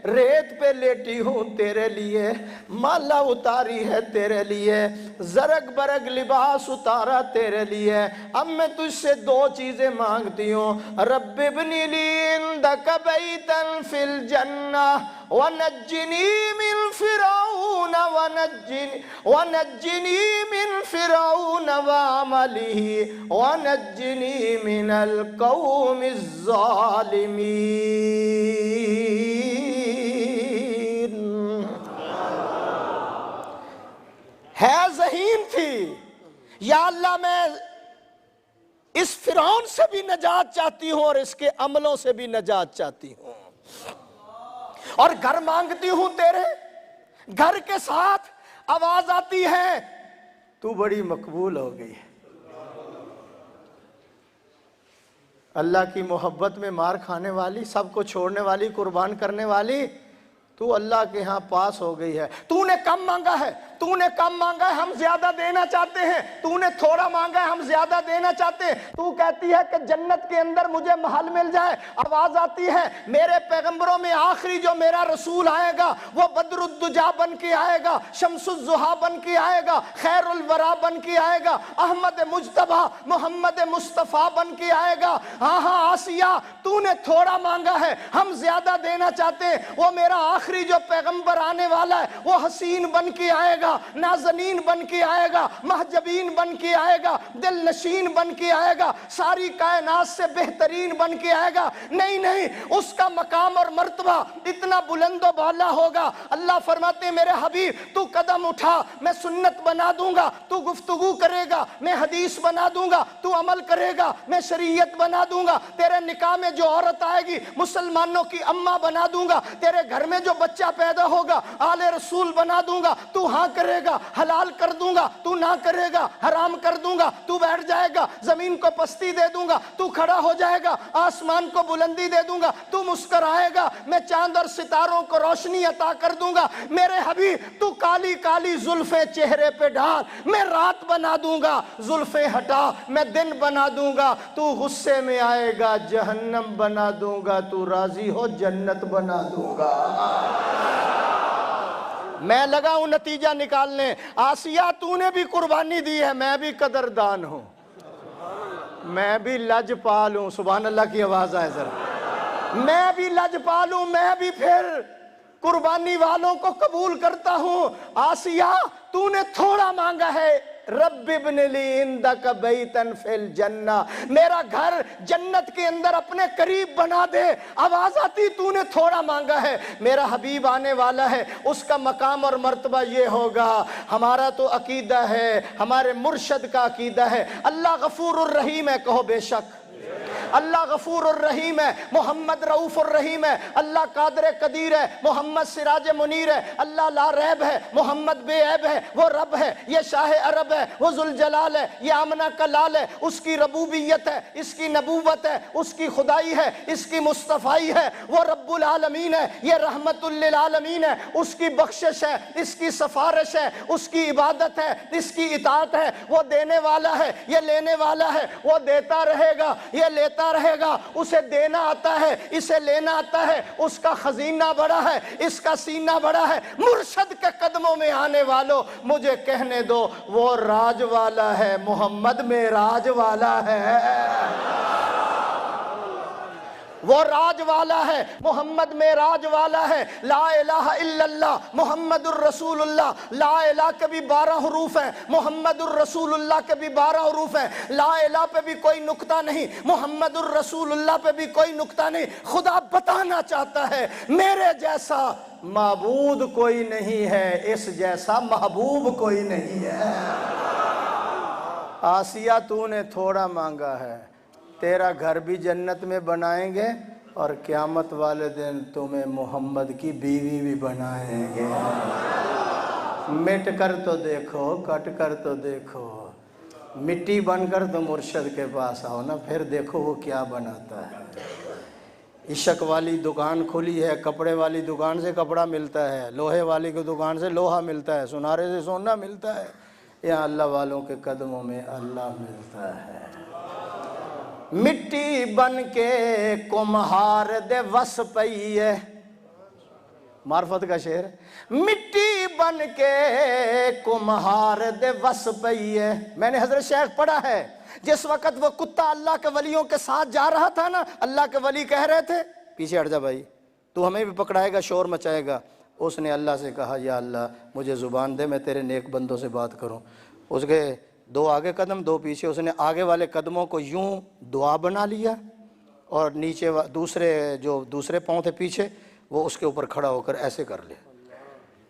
ریت پہ لیٹی ہوں تیرے لیے، مالا اتاری ہے تیرے لیے، زرق برق لباس اتارا تیرے لیے۔ اب میں تجھ سے 2 چیزیں مانگتی ہوں، رب ابن لی عندک بیتا فی الجنہ ونجنی من فرعون ونجنی من فرعون وعملہ ونجنی من القوم الظالمین۔ ہے ذہین تھی، یا اللہ میں اس فرعون سے بھی نجات چاہتی ہوں اور اس کے عملوں سے بھی نجات چاہتی ہوں۔ اور گھر مانگتی ہوں تیرے، گھر کے ساتھ آواز آتی ہے تو بڑی مقبول ہو گئی ہے۔ اللہ کی محبت میں مار کھانے والی، سب کو چھوڑنے والی، قربان کرنے والی، تو اللہ کے ہاں پاس ہو گئی ہے۔ تو نے کم مانگا ہے، تو نے کم مانگا ہے، ہم زیادہ دینا چاہتے ہیں۔ تو نے تھوڑا مانگا ہے، ہم زیادہ دینا چاہتے ہیں۔ تو کہتی ہے کہ جنت کے اندر مجھے محل مل جائے۔ آواز آتی ہے میرے پیغمبروں میں آخری جو میرا رسول آئے گا وہ بدر الدجا بن کے آئے گا، شمس الضحیٰ بن کے آئے گا، خیر الورا بن کے آئے گا، احمد مجتبیٰ محمد مصطفیٰ بن کے آئے گا۔ ہاں ہاں آسیہ، تو نے تھوڑا مانگا ہے، ہم زیادہ دینا چاہتے ہیں۔ وہ میرا آخری جو پیغمبر آنے والا ہے وہ حسین بن کے آئے گا، نازنین بن کے آئے گا، محجبین بن کے آئے گا، دل نشین بن کے آئے گا، ساری کائنات سے بہترین بن کے آئے گا۔ نہیں نہیں، اس کا مقام اور مرتبہ اتنا بلند و بالا ہوگا۔ اللہ فرماتے ہیں میرے حبیب تو قدم اٹھا، میں سنت بنا دوں گا، تو گفتگو کرے گا، میں حدیث بنا دوں گا، تو عمل کرے گا، میں شریعت بنا دوں گا۔ تیرے نکاح میں جو عورت آئے گی مسلمانوں کی اماں بنا دوں گا، تیرے گھر میں جو بچہ پیدا ہوگا آل رسول بنا دوں گا، تو ہاں کرے گا حلال کر دوں گا، تو نہ کرے گا حرام کر دوں گا، تو بیٹھ جائے گا زمین کو پستی دے دوں گا، تو کھڑا ہو جائے گا آسمان کو بلندی دے دوں گا، تو مسکرائے گا میں چاند اور ستاروں کو روشنی عطا کر دوں گا۔ میرے حبیب تو کالی کالی زلفیں چہرے پہ ڈال، میں رات بنا دوں گا، زلفیں ہٹا میں دن بنا دوں گا، تو غصے میں آئے گا جہنم بنا دوں گا، تو راضی ہو جنت بنا دوں گا۔ میں لگا ہوں نتیجہ نکالنے۔ آسیہ تو نے بھی قربانی دی ہے، میں بھی قدردان ہوں، میں بھی لجپال ہوں۔ سبحان اللہ کی آواز آئے ذرا۔ میں بھی لجپال ہوں، میں بھی پھر قربانی والوں کو قبول کرتا ہوں۔ آسیہ تو نے تھوڑا مانگا ہے، رب ابن لی عندک بیتن فی الجنہ، میرا گھر جنت کے اندر اپنے قریب بنا دے۔ آواز آتی تو نے تھوڑا مانگا ہے، میرا حبیب آنے والا ہے، اس کا مقام اور مرتبہ یہ ہوگا۔ ہمارا تو عقیدہ ہے، ہمارے مرشد کا عقیدہ ہے، اللہ غفور الرحیم ہے، کہو بے شک اللہ غفور الرحیم ہے، محمد رؤوف الرحیم ہے، اللہ قادر قدیر ہے، محمد سراج منیر ہے، اللہ لا ریب ہے، محمد بے عیب ہے، وہ رب ہے، یہ شاہ عرب ہے، وہ ذوالجلال ہے، یہ آمنہ کا لال ہے، اس کی ربوبیت ہے، اس کی نبوت ہے، اس کی خدائی ہے، اس کی مصطفائی ہے، وہ رب العالمین ہے، یہ رحمت للعالمین ہے، اس کی بخشش ہے، اس کی سفارش ہے، اس کی عبادت ہے، اس کی اطاعت ہے، وہ دینے والا ہے، یہ لینے والا ہے، وہ دیتا رہے گا، یہ لیتا رہے گا، اسے دینا آتا ہے، اسے لینا آتا ہے، اس کا خزینہ بڑا ہے، اس کا سینہ بڑا ہے۔ مرشد کے قدموں میں آنے والوں مجھے کہنے دو وہ راج والا ہے، محمد میں راج والا ہے، وہ راج والا ہے، محمد میں راج والا ہے۔ لا الہ الا اللہ محمد الرسول اللہ، لا الہ کے بھی 12 حروف ہیں، محمد الرسول اللہ کے بھی 12 حروف ہیں۔ لا الہ پہ بھی کوئی نقطہ نہیں، محمد الرسول اللہ پہ بھی کوئی نقطہ نہیں۔ خدا بتانا چاہتا ہے میرے جیسا معبود کوئی نہیں ہے، اس جیسا محبوب کوئی نہیں ہے۔ آسیہ تو نے تھوڑا مانگا ہے، تیرا گھر بھی جنت میں بنائیں گے اور قیامت والے دن تمہیں محمد کی بیوی بھی بنائیں گے۔ مٹ کر تو دیکھو، کٹ کر تو دیکھو، مٹی بن کر تو مرشد کے پاس آؤ نا، پھر دیکھو وہ کیا بناتا ہے۔ عشق والی دکان کھلی ہے، کپڑے والی دکان سے کپڑا ملتا ہے، لوہے والی کی دکان سے لوہا ملتا ہے، سنارے سے سونا ملتا ہے، یہاں اللہ والوں کے قدموں میں اللہ ملتا ہے۔ مٹی بن کے کمہار دے وس پئی ہے، معرفت کا شعر، مٹی بن کے کمہار دے وس پئی ہے۔ میں نے حضرت شیخ پڑھا ہے، جس وقت وہ کتا اللہ کے ولیوں کے ساتھ جا رہا تھا نا، اللہ کے ولی کہہ رہے تھے پیچھے ہٹ جا بھائی، تو ہمیں بھی پکڑائے گا، شور مچائے گا۔ اس نے اللہ سے کہا یا اللہ مجھے زبان دے، میں تیرے نیک بندوں سے بات کروں۔ اس کے 2 آگے قدم 2 پیچھے، اس نے آگے والے قدموں کو یوں دعا بنا لیا اور نیچے دوسرے پاؤں تھے پیچھے، وہ اس کے اوپر کھڑا ہو کر ایسے کر لیا۔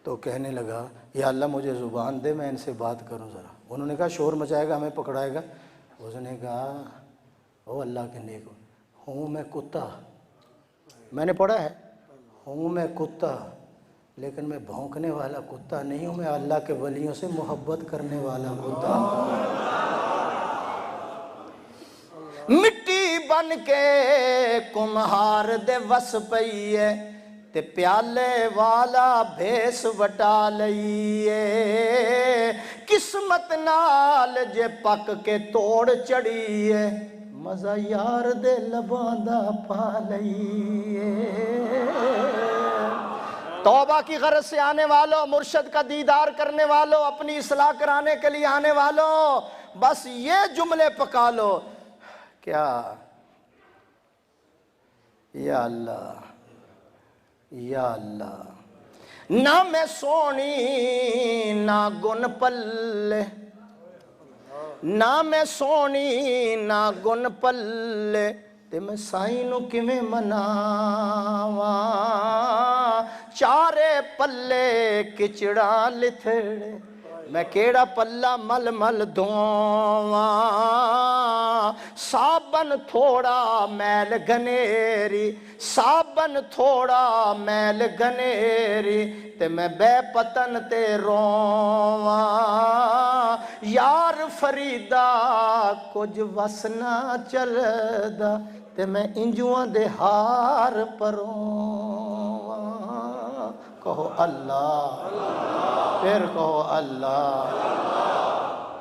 تو کہنے لگا یا اللہ مجھے زبان دے، میں ان سے بات کروں ذرا۔ انہوں نے کہا شور مچائے گا، ہمیں پکڑائے گا۔ اس نے کہا او اللہ کے نیک ہوں میں کتا، میں نے پڑھا ہے ہوں میں کتا لیکن میں بھونکنے والا کتا نہیں ہوں، میں اللہ کے ولیوں سے محبت کرنے والا کتا ہوں۔ مٹی بن کے کمہار دے وس پئیے تے پیالے والا بھیس وٹا لئیے، قسمت نال جے پک کے توڑ چڑھیے مزہ یار دے لباں دا پا لئیے۔ توبہ کی غرض سے آنے والوں، مرشد کا دیدار کرنے والوں، اپنی اصلاح کرانے کے لیے آنے والوں، بس یہ جملے پکا لو، کیا یا اللہ یا اللہ، نہ میں سونی نہ گن پلے، نہ میں سونی نہ گن پلے تے میں سائیں نو کیویں مناواں، چارے پلے کچڑا لتھڑے میں کیڑا پلہ مل مل دھواں، صابن تھوڑا میل گھنیری، صابن تھوڑا میل گھنیری تے میں بے پتن تے رواں، یار فریدا کچھ وس نہ چلدا تے میں انجواں دے ہار پرواں۔ کہو اللہ، پھر کہو اللہ۔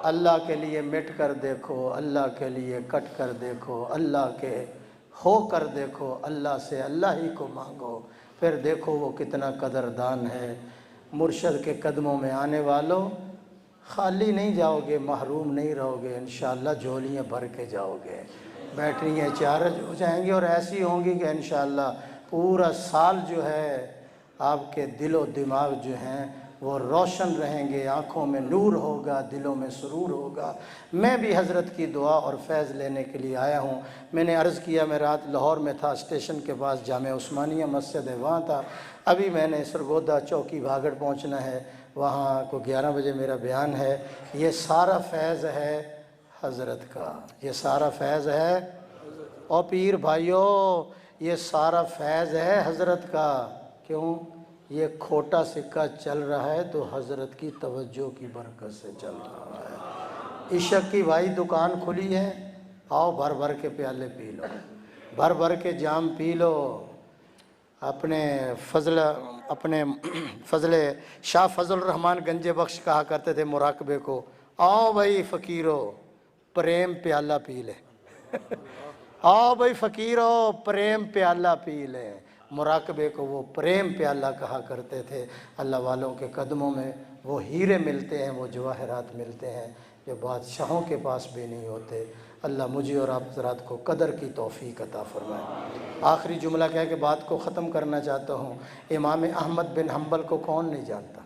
اللہ کے لیے مٹ کر دیکھو، اللہ کے لیے کٹ کر دیکھو، اللہ کے ہو کر دیکھو، اللہ سے اللہ ہی کو مانگو، پھر دیکھو وہ کتنا قدردان ہے۔ مرشد کے قدموں میں آنے والوں، خالی نہیں جاؤ گے، محروم نہیں رہو گے، انشاءاللہ جھولیاں بھر کے جاؤ گے، بیٹریاں چارج ہو جائیں گی اور ایسی ہوں گی کہ انشاءاللہ پورا سال جو ہے آپ کے دل و دماغ جو ہیں وہ روشن رہیں گے، آنکھوں میں نور ہوگا، دلوں میں سرور ہوگا۔ میں بھی حضرت کی دعا اور فیض لینے کے لیے آیا ہوں۔ میں نے عرض کیا میں رات لاہور میں تھا، اسٹیشن کے پاس جامعہ عثمانیہ مسجد ہے وہاں تھا، ابھی میں نے سرگودا چوکی بھاگڑ پہنچنا ہے، وہاں کو 11 بجے میرا بیان ہے۔ یہ سارا فیض ہے حضرت کا، یہ سارا فیض ہے، اور پیر بھائیو یہ سارا فیض ہے حضرت کا۔ کیوں؟ یہ کھوٹا سکہ چل رہا ہے تو حضرت کی توجہ کی برکت سے چل رہا ہے۔ عشق کی بھائی دکان کھلی ہے، آؤ بھر بھر کے پیالے پی لو، بھر بھر کے جام پی لو۔ اپنے فضل شاہ فضل الرحمن گنج بخش کہا کرتے تھے مراقبے کو، آؤ بھائی فقیرو پریم پیالہ پی لے، آؤ بھائی فقیرو پریم پیالہ پی لے۔ مراقبے کو وہ پریم پیالہ کہا کرتے تھے۔ اللہ والوں کے قدموں میں وہ ہیرے ملتے ہیں، وہ جواہرات ملتے ہیں جو بادشاہوں کے پاس بھی نہیں ہوتے۔ اللہ مجھے اور آپ حضرات کو قدر کی توفیق عطا فرمائے۔ آخری جملہ کہہ کے بات کو ختم کرنا چاہتا ہوں۔ امام احمد بن حنبل کو کون نہیں جانتا؟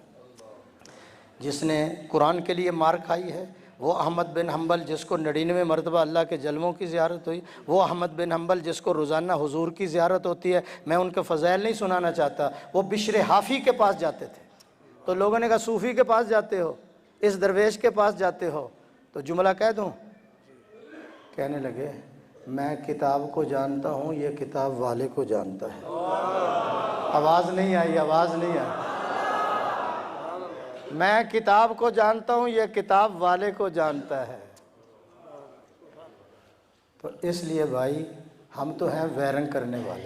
جس نے قرآن کے لیے مار کھائی ہے وہ احمد بن حنبل، جس کو 99 مرتبہ اللہ کے جلووں کی زیارت ہوئی وہ احمد بن حنبل، جس کو روزانہ حضور کی زیارت ہوتی ہے۔ میں ان کے فضائل نہیں سنانا چاہتا، وہ بشر حافی کے پاس جاتے تھے تو لوگوں نے کہا صوفی کے پاس جاتے ہو، اس درویش کے پاس جاتے ہو، تو جملہ کہہ دوں؟ کہنے لگے میں کتاب کو جانتا ہوں، یہ کتاب والے کو جانتا ہے۔ آواز نہیں آئی، آواز نہیں آئی۔ میں کتاب کو جانتا ہوں، یہ کتاب والے کو جانتا ہے۔ تو اس لیے بھائی ہم تو ہیں ویرنگ کرنے والے،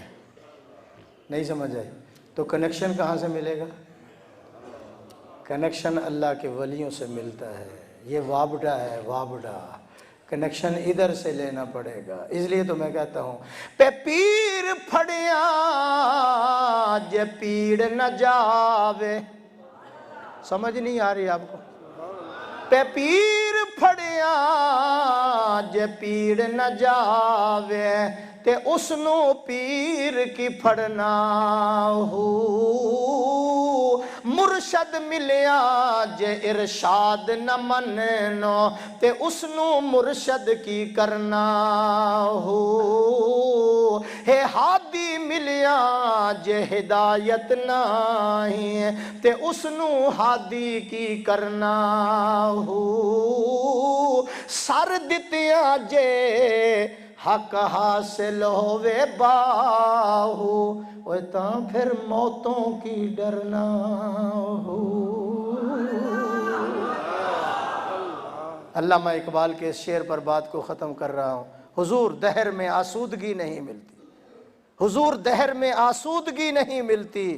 نہیں سمجھ آئی؟ تو کنیکشن کہاں سے ملے گا؟ کنیکشن اللہ کے ولیوں سے ملتا ہے، یہ وابڈا ہے، وابڈا کنیکشن ادھر سے لینا پڑے گا۔ اس لیے تو میں کہتا ہوں پہ پیر پھڑیاں جے پیڑ نہ جاوے، سمجھ نہیں آ رہی آپ کو؟ پہ پیر پھڑیاں جے پیڑ نہ جاوے تے اس نو پیر کی پھڑنا ہو، مرشد ملیا جے ارشاد نہ مننو تے اس نو مرشد کی کرنا ہو، ہے ہادی ملیا جے ہدایت نہیں تے اس نو ہادی کی کرنا ہو، سر دتیاں جے حق حاصل ہووے باہو اوے تاں پھر موتوں کی ڈرنا ہو۔ علامہ اقبال کے اس شعر پر بات کو ختم کر رہا ہوں۔ حضور دہر میں آسودگی نہیں ملتی، حضور دہر میں آسودگی نہیں ملتی،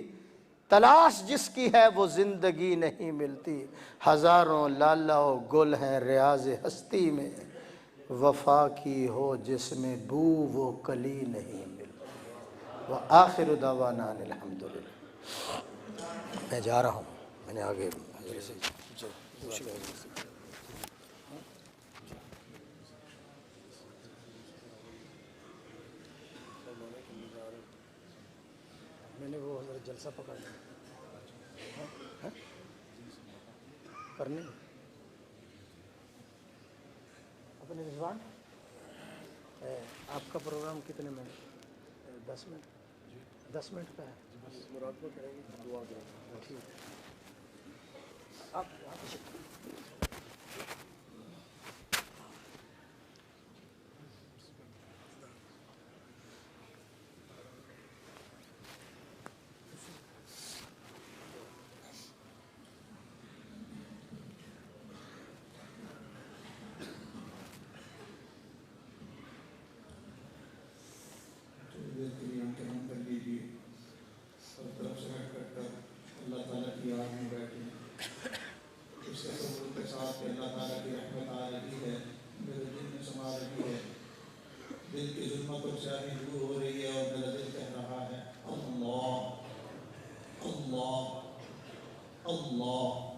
تلاش جس کی ہے وہ زندگی نہیں ملتی۔ ہزاروں لالہ و گل ہیں ریاض ہستی میں، وفا کی ہو جس میں بو وہ کلی نہیں ملتی۔ وآخر دعوانا ان الحمدللہ۔ میں جا رہا ہوں، میں نے آگے میں نے وہ حضرت جلسہ پکڑ لیا کرنے اپنے رضوان آپ کا پروگرام کتنے منٹ؟ 10 منٹ 10 منٹ کا ہے، مراقبہ کریں گے، دعا کریں گے، ٹھیک ہے آپ اللہ تعالیٰ کی یاد میں بیٹھے اس تصور کے ساتھ کہ اللہ تعالیٰ کی رحمت آ رہی ہے، میرے دل میں سما رہی ہے، دل کی ظلمت اور سیاہی دور ہو رہی ہے اور میرا دل کہہ رہا ہے اللہ اللہ اللہ۔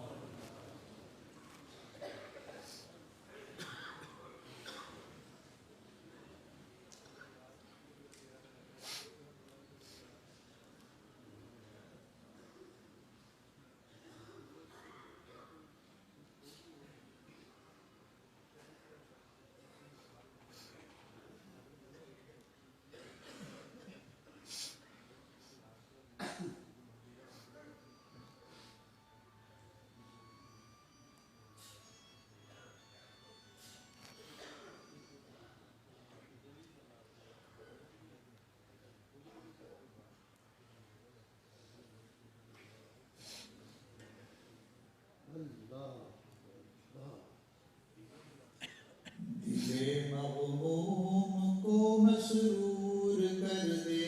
دل مغموم کو مسرور کر دے،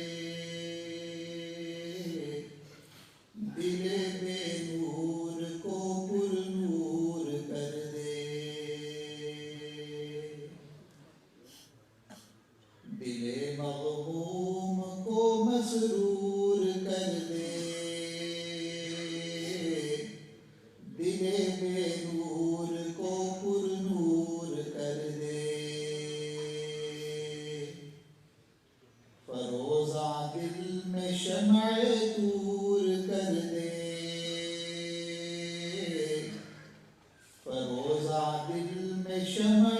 دل بے نور کو پر نور کر دے، دل مغموم کو مسرور کر دے، دل بے نور کو پر نور کر دے، فروزہ دل میں شمع طور کر دے، فروزہ دل میں شمع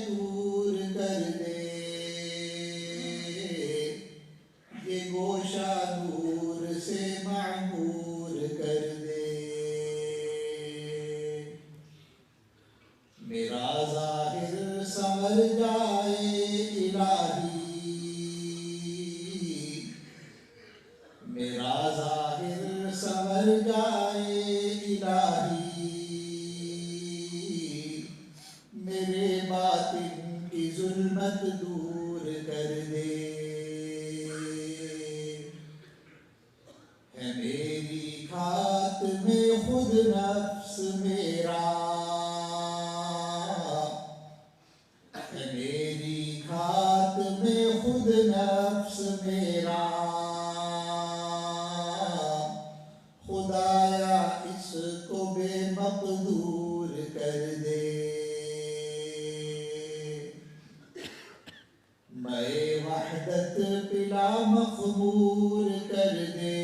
طور کر دے، یہ گوشہ نور سے معمور کر دے، میرا ظاہر سنور جائے الہی، میرا ظاہر سنور جائے الہی، میرے باطن کی ظلمت دور کر دے، ہے میری کھات میں خود نفس میرا، ہے میری کھات میں خود نفس میرا، خدایا اس کو بے مقدور کر دے، میں وحدت پلا مخمور کر دے،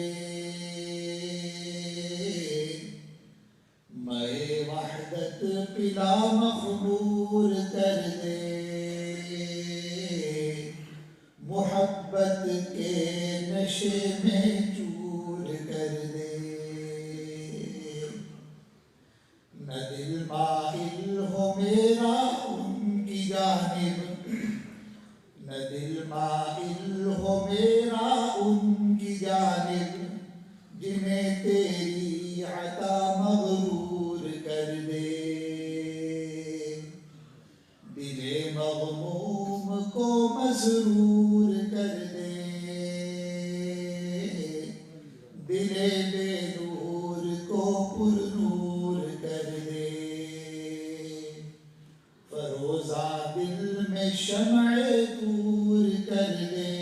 میں وحدت پلا مخمور کر دے، محبت کے نشے میں چور کر دے، نہ دل مائل ہو میرا ان کی جانب، نہ دل مغموم کو مسرور کر دے، دل بے نور کو پر نور کر دے، فروزہ دل میں شمع دور کر دے،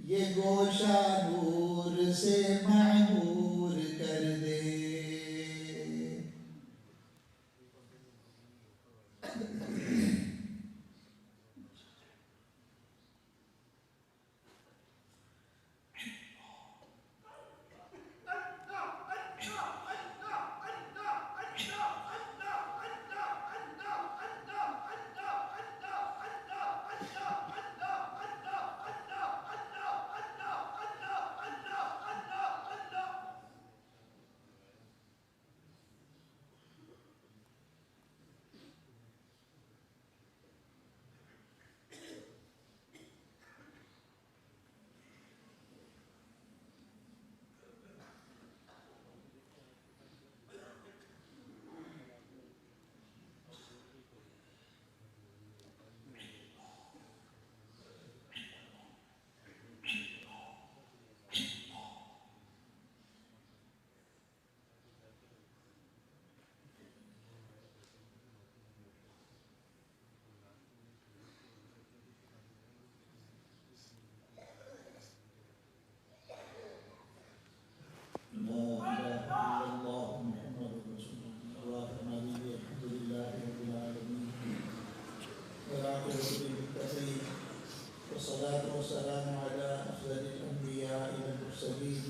یہ گوشہ نور سے معمور کر دے۔ والصلاة والسلام على أفضل الأنبياء والمرسلين،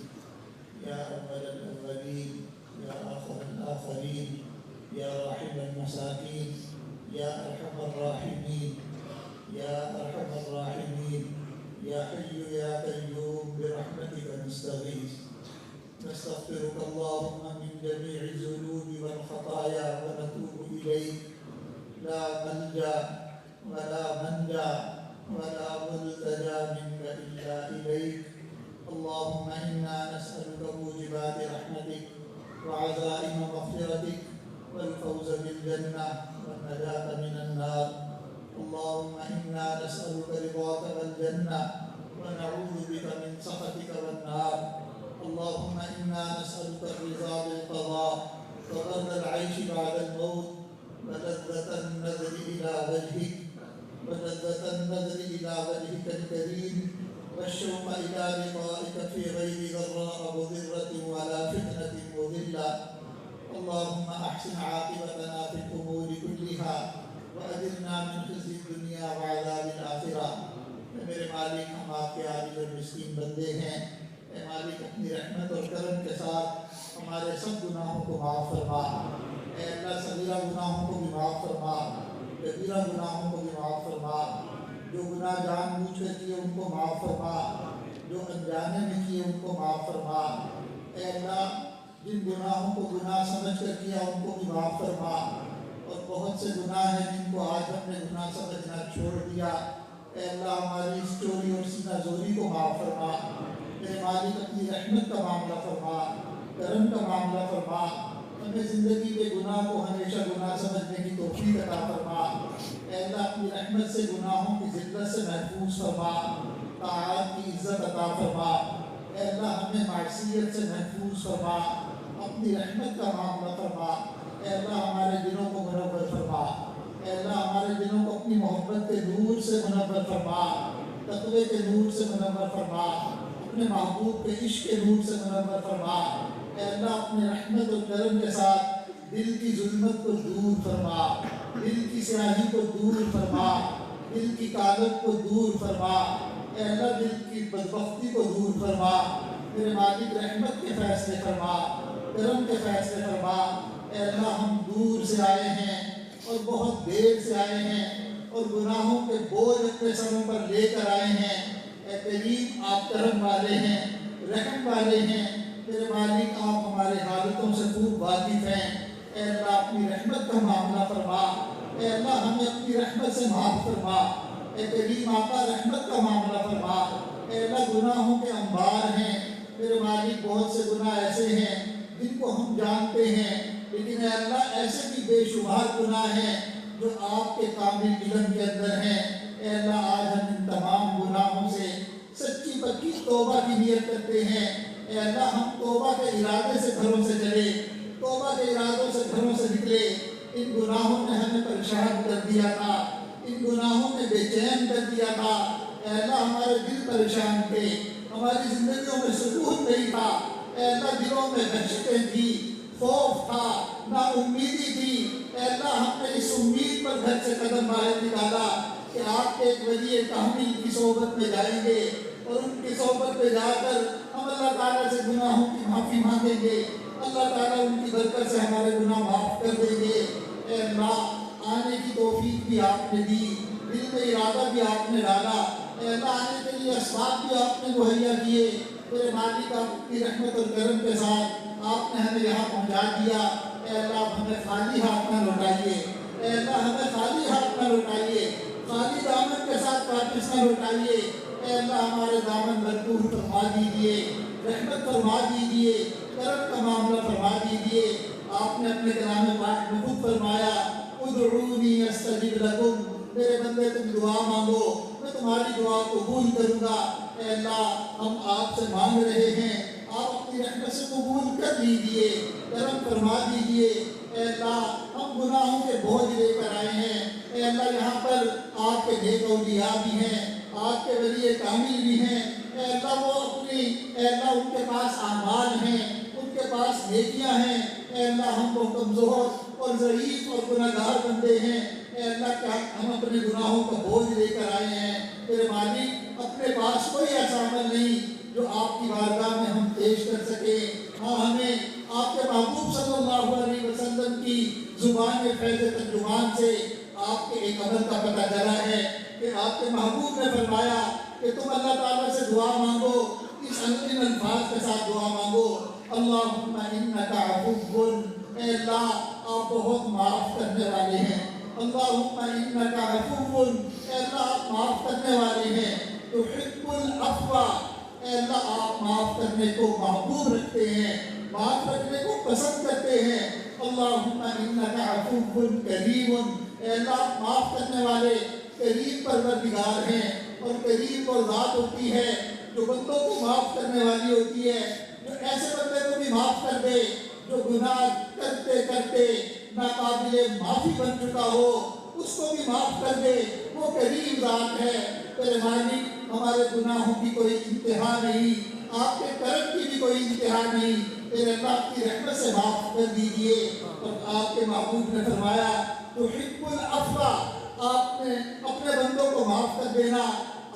يا أول الأولين، يا آخر الآخرين، يا راحم المساكين، يا أرحم الراحمين، يا أرحم الراحمين، يا حي يا قيوم برحمتك نستغيث، نستغفرك اللهم من جميع الذنوب والخطايا ونتوب إليك، لا ملجأ ولا منجا ولا ملتجا منك إلا إليك. اللهم إنا نسألك موجبات رحمتك وعزائم مغفرتك والفوز بالجنة والنجاة من النار. اللهم إنا نسألك رضاك والجنة ونعوذ بك من سخطك والنار. اللهم إنا نسألك الرضا بالقضاء وبرد العيش بعد الموت ولذة النظر إلى وجهك الكريم والشوق إلى لقائك في غير ضراء مضرة ولا فتنة مضلة. اللهم أحسن عاقبتنا في الأمور كلها وأجرنا من خزي الدنيا وعذاب الآخرة. میرے مالک، ہم آپ کے عاجز اور مسکین بندے ہیں. اے مالک، اپنی رحمت اور کرم کے ساتھ ہمارے سب گناہوں کو معاف فرما. اے اللہ، صغیرہ گناہوں کو بھی معاف فرما، کبیرہ گناہوں کو بھی معاف فرما. جو گناہ جان بوجھ کر کیے ان کو معاف فرما، جو انجانے میں کیے ان کو معاف فرما. اے اللہ، جن گناہوں کو گناہ سمجھ کر کیا ان کو بھی معاف فرما، اور بہت سے گناہ ہیں جن کو آج ہم نے گناہ سمجھنا چھوڑ دیا. اے اللہ، ہماری اس چوری اور سینہ زوری کو معاف فرما. اے مالک، اپنی رحمت کا معاملہ فرما، کرم کا معاملہ فرما. ہمیں زندگی کے گناہ کو ہمیشہ گناہ سمجھنے کی توفیق عطا فرما. اے اللہ، اپنی رحمت سے گناہوں کی ذلت سے محفوظ فرما، طاعات کی عزت عطا فرما. اے اللہ، ہمیں معصیت سے محفوظ فرما، اپنی رحمت کا معاملہ فرما. اے اللہ، ہمارے دلوں کو منور فرما. اے اللہ، ہمارے دلوں کو اپنی محبت کے نور سے منور فرما، تقوی کے نور سے منور فرما، اپنے محبوب کے عشق کے نور سے منور فرما. اے اللہ، اپنے رحمت اور کرم کے ساتھ دل کی ظلمت کو دور فرما، دل کی سیاہی کو دور فرما، دل کی کالت کو دور فرما. اے اللہ، دل کی بدبختی کو دور فرما. میرے مالک، رحمت کے فیصلے فرما، کرم کے فیصلے فرما. اے اللہ، ہم دور سے آئے ہیں اور بہت دیر سے آئے ہیں اور گناہوں کے بوجھ اپنے سروں پر لے کر آئے ہیں. اے کریم، آپ کرم والے ہیں، رحم والے ہیں. میرے مالک، آپ ہمارے حالتوں سے خوب واقف ہیں. اے اللہ، اپنی رحمت کا معاملہ فرما. اے اللہ، ہمیں اپنی رحمت سے معاف فرما. اے کریم آقا، رحمت کا معاملہ فرما. اے اللہ، گناہوں کے انبار ہیں. میرے مالک، بہت سے گناہ ایسے ہیں جن کو ہم جانتے ہیں لیکن اے اللہ ایسے بھی بے شمار گناہ ہیں جو آپ کے کامل علم کے اندر ہیں۔ اے اللہ آج ہم ان تمام گناہوں سے سچی پکی توبہ کی نیت کرتے ہیں۔ اے اللہ ہم توبہ کے ارادے سے گھروں سے چلے، توبہ کے ارادوں سے گھروں سے نکلے۔ ان گناہوں نے ہمیں پریشان کر دیا تھا، ان گناہوں نے بے چین کر دیا تھا۔ اے اللہ ہمارے دل پریشان تھے، ہماری زندگیوں میں سکون نہیں تھا۔ اے اللہ دلوں میں دہشتیں تھی، خوف تھا، نا امیدی تھی۔ اے اللہ ہم نے اس امید پر گھر سے قدم باہر نکالا کہ آپ کے ایک ولی کامل کی صحبت میں جائیں گے اور ان کی صحبت میں جا کر ہم اللہ تعالیٰ سے گناہوں کی معافی مانگیں گے، اللہ تعالیٰ ان کی برکت سے ہمارے گناہ معاف کر دیں گے۔ اے اللہ آنے کی توفیق بھی آپ نے دی، دل میں ارادہ بھی آپ نے ڈالا۔ اے اللہ آنے کے لیے اسباب بھی آپ نے مہیا کیے۔ میرے مالک آپ کی رحمت اور کرم کے ساتھ آپ نے ہمیں یہاں پہنچا دیا۔ اے اللہ ہمیں خالی ہاتھ نہ لوٹائیے، اے اللہ ہمیں خالی ہاتھ نہ لوٹائیے، خالی دامن کے ساتھ واپس نہ لوٹائیے۔ اے اللہ ہمارے دامن مردود فرما دیجیے، رحمت فرما دیجیے، کرم کا معاملہ فرما دیجیے۔ آپ نے اپنے کلام پاک میں خود فرمایا ادعونی استجب لکم، میرے بندے تم دعا مانگو میں تمہاری دعا قبول کروں گا۔ اے اللہ ہم آپ سے مانگ رہے ہیں، آپ اپنی رحمت سے قبول کر لیجیے، کرم فرما دیجیے۔ اے اللہ ہم گناہوں کے بوجھ لے کر آئے ہیں۔ اے اللہ یہاں پر آپ کے نیک اولیاء بھی ہیں، آپ کے ولی کامل بھی ہیں۔ اے اللہ وہ اپنی اے اللہ ان کے پاس اعمال ہیں، ان کے پاس نیکیاں ہیں۔ اے اللہ ہم کو کمزور اور ضعیف اور گناہگار بندے ہیں۔ اے اللہ کیا ہم اپنے گناہوں کا بوجھ لے کر آئے ہیں۔ میرے مالک اپنے پاس کوئی ایسا عمل نہیں جو آپ کی بارگاہ میں ہم پیش کر سکیں۔ ہاں ہمیں آپ کے محبوب صلی اللہ علیہ وسلم کی زبان فیض ترجمان سے آپ کے ایک عمل کا پتہ چلا ہے کہ آپ کے محبوب نے فرمایا کہ تم اللہ تعالیٰ سے دعا مانگو، اس ان الفاظ کے ساتھ دعا مانگو اللہم انک عفو، اے اللہ آپ بہت معاف کرنے والے ہیں۔ اللہم انک عفو، اے اللہ آپ معاف کرنے والے ہیں۔ تحب العفو، اے اللہ آپ معاف کرنے کو محبوب رکھتے ہیں، معاف رکھنے کو پسند کرتے ہیں۔ اللہم انک عفو کریم، اے اللہ آپ معاف کرنے والے کریم پروردگار ہیں۔ اور کریم وہ ذات ہوتی ہے جو بندوں کو معاف کرنے والی ہوتی ہے، جو ایسے بندے کو بھی معاف کر دے جو گناہ کرتے کرتے ناقابل معافی بن چکا ہو، اس کو بھی معاف کر دے، وہ کریم ذات ہے۔ تیرے مالک ہمارے گناہوں کی کوئی انتہا نہیں، آپ کے کرم کی بھی کوئی انتہا نہیں۔ تیرے اللہ کی رحمت سے معاف کر دیجئے۔ اور آپ کے محبوب نے فرمایا تحب العفو، آپ نے اپنے بندوں کو معاف کر دینا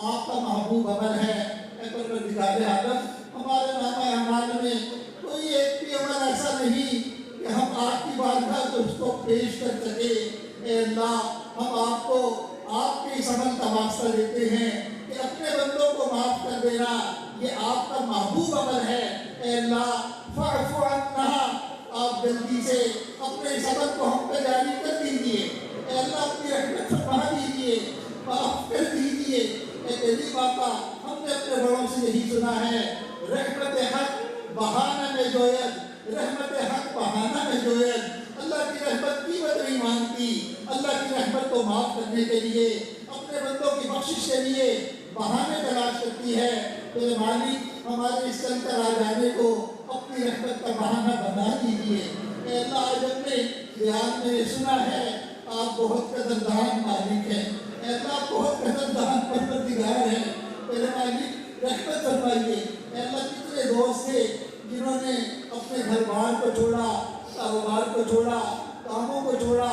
آپ کا محبوب عمل ہے۔ اے پروردگار عالم ہمارے نامہ اعمال میں کوئی ایک بھی عمل ایسا نہیں کہ ہم آپ کی بارگاہ سے اس کو پیش کر سکے۔ اے اللہ ہم آپ کو آپ کے اس عمل کا واسطہ دیتے ہیں کہ اپنے بندوں کو معاف کر دینا یہ آپ کا محبوب عمل ہے۔ اے اللہ فاعف عنا، آپ جلدی سے اپنے اس عمل کو ہم پہ جاری کر دیجئے۔ اے اللہ اپنی رحمت فرما دیجئے، معاف کر دیجئے۔ اے کریم آقا ہم نے اپنے بڑوں سے یہی سنا ہے رحمت حق بہانہ میں جوید، رحمت حق بہانہ میں جوید۔ اللہ کی رحمت قیمت نہیں مانگتی، اللہ کی رحمت کو معاف کرنے کے لیے اپنے بندوں کی بخشش کے لیے بہانے تلاش کرتی ہے۔ میرے مالک ہمارے اس چل کر آ جانے کو اپنی رحمت کا بہانہ بنا دیجیے۔ اے اللہ آج ہم نے بیان میں سنا ہے آپ بہت قدردان مالک ہیں، اے اللہ بہت قدردان پروردگار ہیں۔ میرے مالک رحمت فرمائیے۔ اے اللہ کتنے دوست تھے جنہوں نے اپنے گھر بار کو چھوڑا، کاروبار کو چھوڑا، کاموں کو چھوڑا،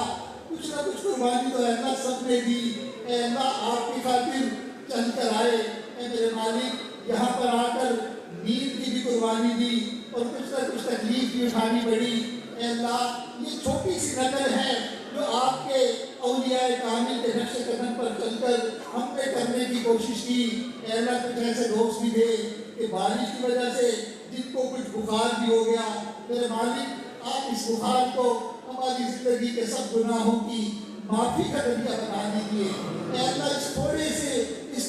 کچھ نہ کچھ قربانی تو اے اللہ سب نے دی۔ اے اللہ آپ کی خاطر چل کر آئے۔ اے میرے مالک یہاں پر آ کر نیند کی بھی قربانی دی اور کچھ نہ کچھ تکلیف بھی اٹھانی پڑی۔ اے اللہ یہ چھوٹی سی نقل ہے جو آپ کے اولیاء کامل کے نقش قدم پر چل کر ہم نے کرنے کی کوشش کی۔ اے اللہ کچھ ایسے دوست بھی تھے کہ بارش کی وجہ سے جن کو کچھ بخار بھی ہو گیا، میرے مالک آپ اس بخار کو ہماری زندگی کے سب گناہوں کی معافی کا ذریعہ بنا دیجیے۔ اے اللہ اس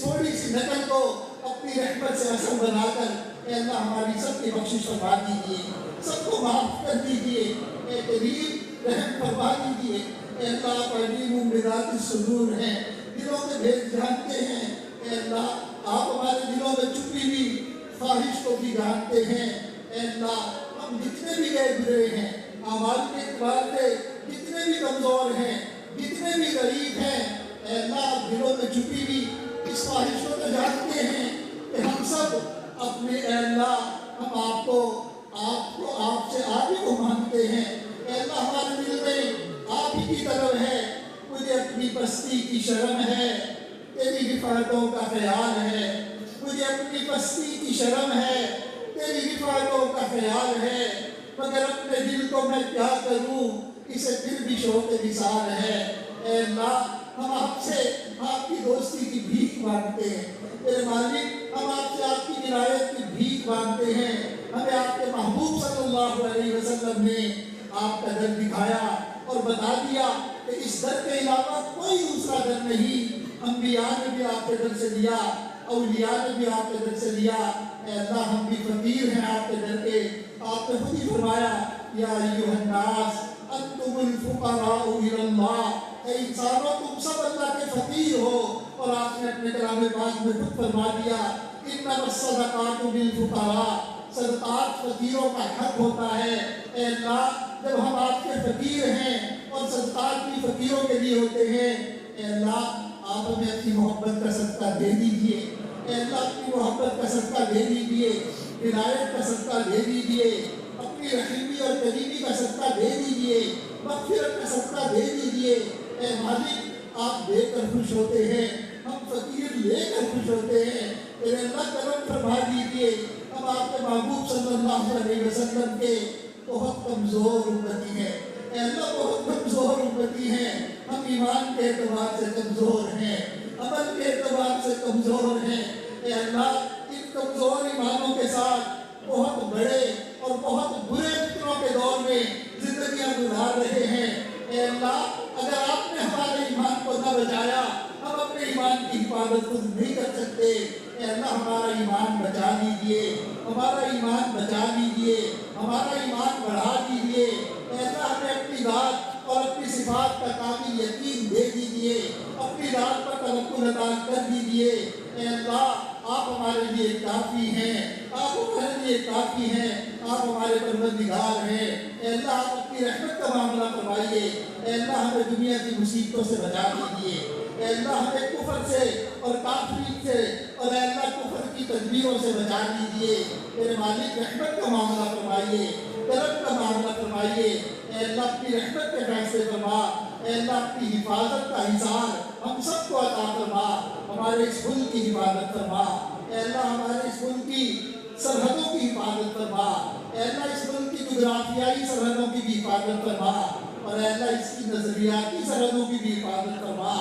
تھوڑی سی نقل کو اپنی رحمت سے اصل بنا کر اے اللہ ہماری سب کی بخشش فرما دیجیے، سب کو معاف کر دیجیے۔ اے کریم رحم فرما دیجیے۔ اے اللہ آپ علیم بذات الصدور ہیں، دلوں کے بھید جانتے ہیں۔ اے اللہ آپ ہمارے دلوں میں چھپی ہوئی خواہش کو بھی جانتے ہیں۔ اے اللہ ہم جتنے بھی گئے گزرے ہیں، اعمال کے اعتبار سے جتنے بھی کمزور ہیں، جتنے بھی غریب ہیں، اے اللہ آپ دلوں میں چھپی ہوئی اس خواہش کو تو جانتے ہیں کہ ہم سب اپنے اے اللہ ہم آپ سے آپ ہی کو مانتے ہیں۔ اے اللہ ہمارے دل میں آپ ہی کی طرف ہے، مجھے اپنی پستی کی شرم ہے، تیری حفاظتوں کا خیال ہے، مجھے اپنی پستی کی شرم ہے، تیری حفاظتوں کا خیال ہے، مگر اپنے دل کو میں کیا کروں، اسے پھر بھی شوق وصال ہے۔ اے اللہ ہم آپ سے آپ کی دوستی کی بھیک مانگتے ہیں، میرے مالک ہم آپ سے آپ کی ولایت کی بھیک مانگتے ہیں۔ ہمیں آپ کے محبوب صلی اللہ علیہ وسلم نے آپ کا در دکھایا اور بتا دیا کہ اس در کے علاوہ کوئی دوسرا در نہیں۔ انبیاء نے بھی آپ کے در سے لیا، اولیاء نے بھی آپ کے در سے لیا۔ اے اللہ ہم بھی فقیر ہیں آپ کے در کے۔ آپ نے خود ہی فرمایا یا ایھا الناس انتم الفقراء الی اللہ، اے انسانوں تم سب اللہ کے فقیر ہو۔ اور آپ نے اپنے کلام پاک میں خود فرما دیا انما الصدقات للفقراء، صدقات فقیروں کا حق ہوتا ہے۔ اے اللہ جب ہم آپ کے فقیر ہیں اور صدقات بھی فقیروں کے لیے ہوتے ہیں، اے اللہ آپ ہمیں اپنی محبت کا صدقہ دے دیجئے۔ اے اللہ اپنی محبت کا صدقہ دے دیجئے، ولایت کا صدقہ دے دیجئے، اپنی رحیمی اور کریمی کا صدقہ دے دیجئے، مغفرت کا صدقہ دے دیجئے۔ اے مالک آپ دے کر خوش ہوتے ہیں، ہم فقیر لے کر خوش ہوتے ہیں۔ اے اللہ کرم فرما دیجئے، ہم آپ کے محبوب صلی اللہ علیہ وسلم کے بہت کمزور امتی ہیں۔ اے اللہ بہت کمزور امتی ہیں، ہم ایمان کے اعتبار سے کمزور ہیں، عمل کے اعتبار سے کمزور ہیں۔ اے اللہ ان کمزور ایمانوں کے ساتھ بہت بڑے اور بہت برے فکروں کے دور میں زندگیاں گزار رہے ہیں۔ اے اللہ اگر آپ نے ہمارے ایمان کو نہ بچایا، ہم اپنے ایمان کی حفاظت خود نہیں کر سکتے۔ اے اللہ ہمارا ایمان بچا دیجئے، ہمارا ایمان بچا دیجئے، ہمارا ایمان بڑھا دیجئے۔ اے اللہ ہمیں اپنی ذات اور اپنی صفات کا کامل یقین دے دیجئے، اپنی ذات پر توکل عطا کر دیجئے۔ اے اللہ آپ ہمارے لیے کافی ہیں، آپ ہمارے لیے کافی ہیں، آپ ہمارے پروردگار ہیں۔ اے اللہ آپ اپنی رحمت کا معاملہ فرمائیے۔ اے اللہ ہمیں دنیا کی مصیبتوں سے بچا دیجئے۔ اے اللہ ہمیں کفر سے اور کافری سے اور اے اللہ کفر کی تدبیروں سے بچا دیجئے۔ میرے مالک رحمت کا معاملہ فرمائیے، کرم کا معاملہ فرمائیے۔ اے اللہ اپنی رحمت کے فیصلے فرما۔ اے اللہ اپنی حفاظت کا حصار ہم سب کو عطا فرما، ہمارے اس ملک کی حفاظت فرما۔ اے اللہ ہمارے اس ملک کی سرحدوں کی حفاظت فرما۔ اے اللہ اس ملک کی جغرافیائی سرحدوں کی بھی حفاظت فرما، اور اے اللہ اس کی نظریاتی سرحدوں کی بھی حفاظت فرما۔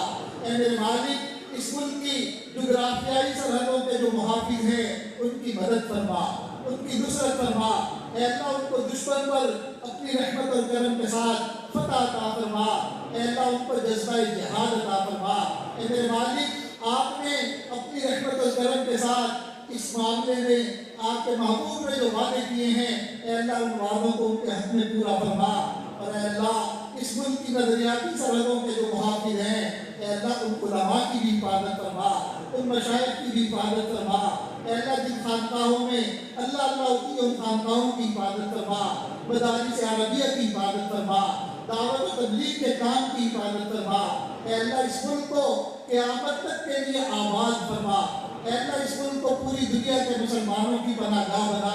اے میرے مالک اس ملک کی جغرافیائی سرحدوں کے جو محافظ ہیں ان کی مدد فرما، ان کی نصرت فرما۔ اے اللہ ان کو دشمن پر اپنی رحمت اور کرم کے ساتھ فتح عطا فرما۔ اے اللہ ان پر جذبہ جہاد عطا فرما۔ اے میرے مالک آپ نے اپنی رحمت اور کرم کے ساتھ اس معاملے میں آپ کے محبوب نے جو وعدے کیے ہیں، اے اللہ ان وعدوں کو ان کے حق میں پورا فرما۔ اور اے اللہ اس ملک کی نظریاتی سرحدوں کے جو محافظ ہیں، اے اللہ ان علماء کی بھی حفاظت فرما، ان مشائخ کی بھی حفاظت فرما۔ اے اللہ جن خانقاہوں میں اللہ اللہ ہوتی ہے ان خانقاہوں کی حفاظت فرما، مدارس عربیہ کی حفاظت فرما، دعوت و تبلیغ کے کام کی حفاظت فرما۔ اے اللہ اس ملک کو قیامت تک کے لیے آباد فرما۔ اے اللہ اس ملک کو پوری دنیا کے مسلمانوں کی پناہ گاہ بنا،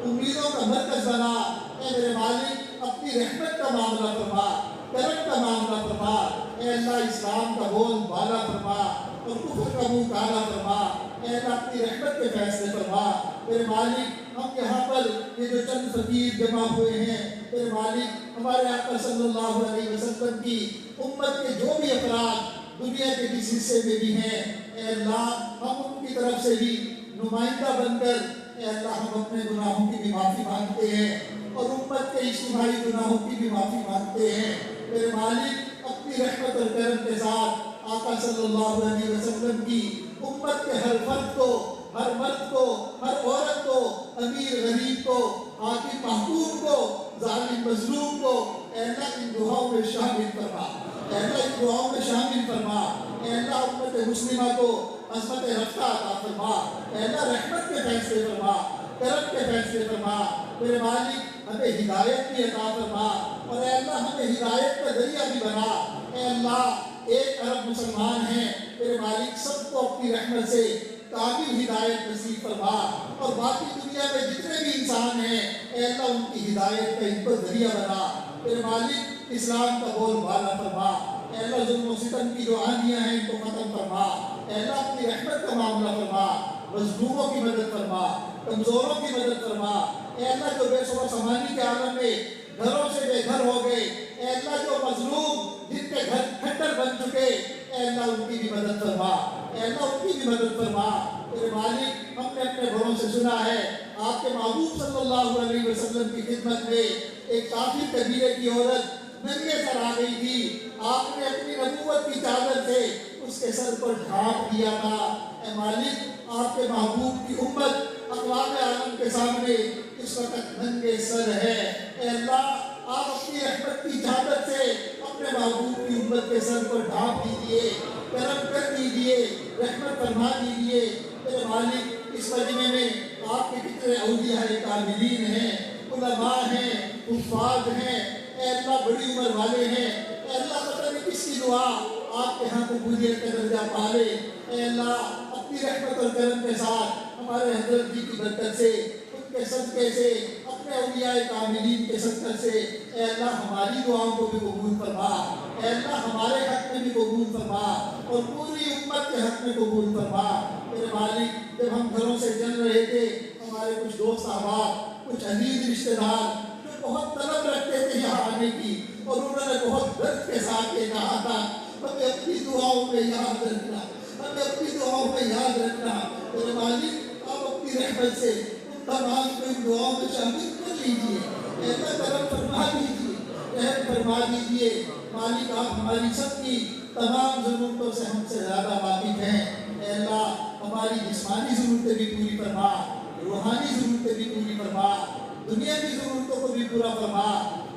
امیدوں کا مرکز بنا۔ اے میرے مالک اپنی رحمت کا معاملہ فرما، کرم کا معاملہ فرما۔ اے اللہ اسلام کا بول بالا فرما اور کفر کا منہ کالا فرما۔ اے اللہ اپنی رحمت کے فیصلے فرما۔ میرے مالک ہم یہاں پر یہ جو چند فقیر جمع ہوئے ہیں، میرے مالک ہمارے آقا صلی اللہ علیہ وسلم کی امت کے جو بھی افراد دنیا کے کسی حصے میں بھی ہیں، اے اللہ ہم ان کی طرف سے بھی نمائندہ بن کر اے اللہ ہم اپنے گناہوں کی بھی معافی مانگتے ہیں اور امت کے اجتماعی گناہوں کی بھی معافی مانگتے ہیں۔ میرے مالک اپنی رحمت اور کرم کے ساتھ آقا صلی اللہ علیہ وسلم کی امت کے ہر فرد کو، ہر مرد کو، ہر عورت کو، امیر غریب کو، حاکم محکوم کو، ظالم مظلوم کو، اے اللہ ان دعاؤں میں شامل فرما، اے اللہ ان دعاؤں میں شامل فرما، اے اللہ امت مسلمہ کو عظمت رفتہ عطا فرما، اے اللہ رحمت کے فیصلے فرما، کرم کے فیصلے فرما، میرے مالک ہمیں ہدایت بھی عطا فرما، اور اے اللہ ہمیں ہدایت کا ذریعہ بھی بنا، اے اللہ 1 ارب مسلمان ہیں، میرے مالک سب کو اپنی رحمت سے کامل ہدایت نصیب فرما، اور باقی دنیا میں جتنے بھی انسان ہیں اے اللہ ان کی ہدایت کا ان کو ذریعہ بنا، میرے مالک اسلام کا بول بالا فرما، اے اللہ ظلم و ستم کی جو آندیاں ہیں ان کو ختم فرما، اے اللہ اپنی رحمت کا معاملہ فرما، مظلوموں کی مدد فرما، کمزوروں کی مدد فرما، اے اللہ جو بے صبر سمانی کے عالم میں گھروں سے بے گھر ہو گئے، اے اللہ جو مظلوم جن کے گھر کھنڈر بن چکے، اے اللہ ان کی بھی مدد فرما، اے اللہ ان کی بھی مدد فرما، میرے مالک ہم نے اپنے بڑوں سے سنا ہے آپ کے محبوب صلی اللہ علیہ وسلم کی خدمت میں ایک کافر قبیلے کی عورت ننگے سر آ گئی تھی، آپ نے اپنی نبوت کی چادر سے اس کے سر پر ڈھانپ دیا تھا، اے مالک آپ کے محبوب کی امت اقوام عالم کے سامنے اس وقت ننگے سر ہے، اے اللہ آپ اپنی رحمت کی چادر سے اپنے محبوب کی امت کے سر پر ڈھانپ دیجیے، کرم کر دیجیے، رحمت فرما دیجیے، میرے مالک اس مجمع میں آپ کے کتنے اولیاء کاملین ہیں، علماء ہیں، حفاظ ہیں، اے اللہ بڑی عمر والے ہیں، اے اللہ پتہ نہیں کس کی دعا آپ کے ہاں قبولیت کا درجہ پالے، اے اللہ اپنی رحمت اور کرم کے ساتھ ہمارے حضرت جی کی برکت سے ان کے صدقے سے اپنے اولیاء کاملین کے صدقے سے اے اللہ ہماری دعاؤں کو بھی قبول فرما، اے اللہ ہمارے حق میں بھی قبول فرما اور پوری امت کے حق میں قبول فرما، میرے مالک جب ہم گھروں سے چل رہے تھے ہمارے کچھ دوست احباب، کچھ عزیز رشتہ دار جو بہت طلب رکھتے تھے یہاں آنے کی، اور انہوں نے بہت درد کے ساتھ یہ کہا تھا ہمیں اپنی دعاؤں میں یاد رکھنا، ہمیں اپنی دعاؤں میں یاد رکھنا، میرے مالک آپ اپنی رحمت سے ان تمام کو ان دعاؤں میں شامل کر لیجیے، اے اللہ کرم فرما دیجیے، رحم فرما دیجیے، مالک آپ ہماری سب کی تمام ضرورتوں سے ہم سے زیادہ واقف ہیں، اے اللہ ہماری جسمانی ضرورتیں بھی پوری فرما، روحانی ضرورتیں بھی پوری فرما، دنیا کی ضرورتوں کو بھی پورا فرما،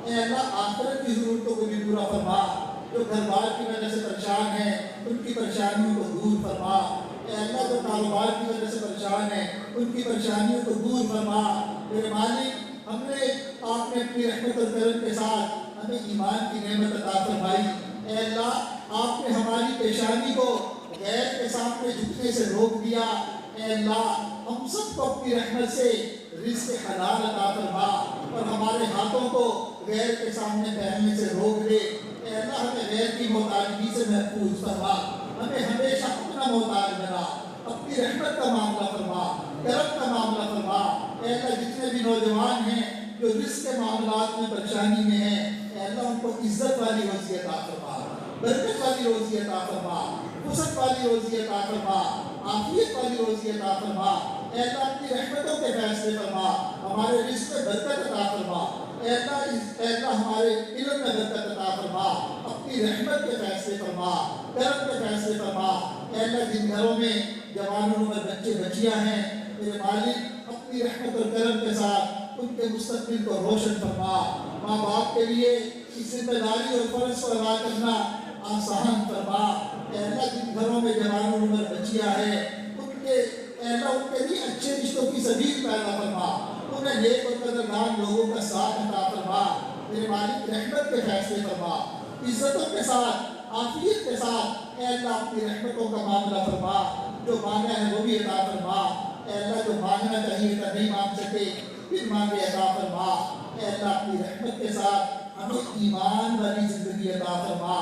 اے اللہ آخرت کی ضرورتوں کو بھی پورا فرما، جو گھر بار کی وجہ سے پریشان ہیں ان کی پریشانیوں کو دور فرما، اے اللہ جو کاروبار کی وجہ سے پریشان ہیں ان کی پریشانیوں کو دور فرما، میرے مالک ہم نے آپ نے اپنی رحمت اور کرم کے ساتھ ہمیں ایمان کی نعمت عطا فرمائی، اے اللہ آپ نے ہماری پیشانی کو غیر کے سامنے جھکنے سے روک دیا، اے اللہ ہم سب کو اپنی رحمت سے رزق حلال عطا فرما اور ہمارے ہاتھوں کو غیر کے سامنے پھیلنے سے روک دے، اے اللہ ہمیں غیر کی محتاجگی سے محفوظ فرما، ہمیں ہمیشہ اپنا محتاج بنا، اپنی رحمت کا معاملہ فرما، کرم کا معاملہ فرما، اے اللہ جتنے بھی نوجوان ہیں جو رزق کے معاملات میں پریشانی میں ہیں، اے اللہ ان کو عزت والی روزی عطا فرما، برکت والی روزی عطا فرما، وسعت والی روزی عطا فرما، عافیت والی روزی عطا فرما، اے اللہ اپنی رحمتوں کے فیصلے فرما، ہمارے رزق میں برکت عطا فرما، اے اللہ ہمارے علم میں برکت عطا فرما، اپنی رحمت کے فیصلے فرما، کرم کے فیصلے فرما، اے اللہ جن گھروں میں جوانوں میں بچے بچیاں ہیں میرے مالک اپنی رحمت اور کرم کے ساتھ ان کے مستقبل کو روشن فرما، ماں باپ کے لیے اس ذمہ داری اور فرض کو ادا کرنا آسان فرما، اے اللہ جن گھروں میں جوانوں میں بچیاں ہیں اے اللہ ان کے لیے اچھے رشتوں کی سبیل پیدا فرما، انہیں نیک اور قدردان لوگوں کا ساتھ عطا فرما، میرے مالک رحمت کے فیصلے فرما، عزتوں کے ساتھ عافیت کے ساتھ اے اللہ اپنی رحمتوں کا معاملہ فرما، جو مانگا ہے وہ بھی عطا فرما، اے اللہ جو مانگنا چاہیے تھا نہیں مانگ سکے پھر مانگے عطا فرما، اے اللہ اپنی رحمت کے ساتھ ہمیں ایمان والی زندگی عطا فرما،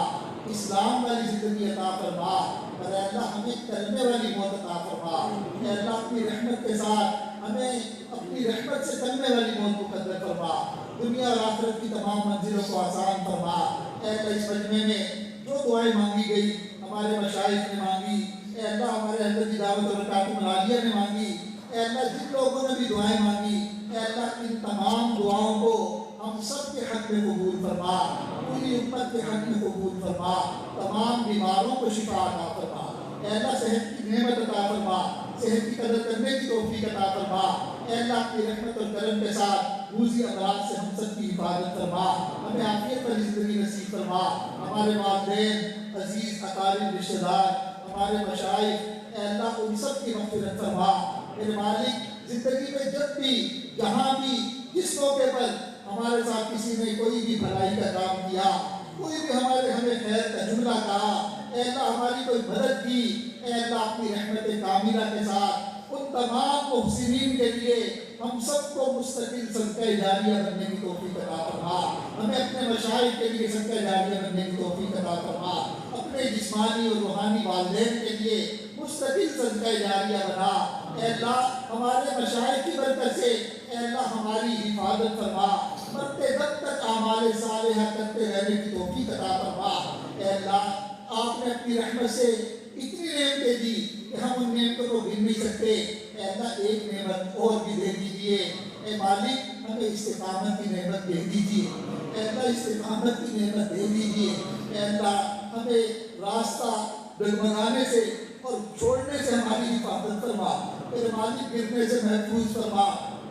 اسلام والی زندگی عطا فرما، اور اے اللہ ہمیں کلمے والی موت عطا فرما، اے اللہ اپنی رحمت کے ساتھ ہمیں اپنی رحمت سے کلمے والی موت مقدر فرما، دنیا اور آخرت کی تمام منزلوں کو آسان فرما، اے اللہ اس مجمع میں جو دعائیں مانگی گئی ہمارے مشائخ نے مانگی، اے اللہ ہمارے حضرت کی دعوت و برکات العالیہ نے مانگی، اے اللہ جن لوگوں نے بھی دعائیں مانگی اے اللہ ان تمام دعاؤں کو ہم سب کے حق میں قبول فرما، پوری امت کے حق میں قبول فرما، تمام بیماروں کو شفا عطا فرما، اے اللہ صحت کی نعمت عطا فرما، صحت کی قدر کرنے کی توفیق عطا فرما، اے اللہ اپنی رحمت اور کرم کے ساتھ موذی امراض سے ہم سب کی حفاظت فرما، ہمیں عافیت والی زندگی نصیب فرما، ہمارے والدین، عزیز اقارب، رشتہ دار، ہمارے مشائخ، اے اللہ ان سب کی مغفرت فرما۔ میرے مالک، زندگی میں جب بھی، جہاں بھی، جس موقع پر ہمارے ساتھ کسی نے کوئی بھی بھلائی کا کام کیا، کوئی بھی ہمیں خیر کا جملہ کہا، اے اللہ ہماری کوئی مدد کی، اے اللہ اپنی رحمت کاملہ کے ساتھ ان تمام محسنین کے لیے ہم سب کو مستقل صدقہ جاریہ بننے کی توفیق عطا فرما، ہمیں اپنے مشائخ کے لیے صدقہ جاریہ بننے کی توفیق عطا فرما، اپنے جسمانی اور روحانی والدین کے لیے مستقل صدقہ جاریہ بنا، اے اللہ ہمارے مشائخ کی برکت سے اے اللہ ہماری حفاظت فرما، مرتے دم تک اعمال صالحہ کرتے رہنے کی توفیق عطا فرما۔ اے اللہ آپ نے اپنی رحمت سے اتنی نعمتیں دی کہ ہم ان نعمتوں کو گن نہیں سکتے، اے اللہ ایک نعمت اور بھی دے دیجئے، اے مالک ہمیں استقامت کی نعمت دے دیجئے، اے اللہ استقامت کی نعمت دے دیجئے، اے اللہ ہمیں راستہ ڈگمگانے سے اور چھوڑنے سے ہماری حفاظت فرما، میرے مالک گرنے سے محفوظ فرما،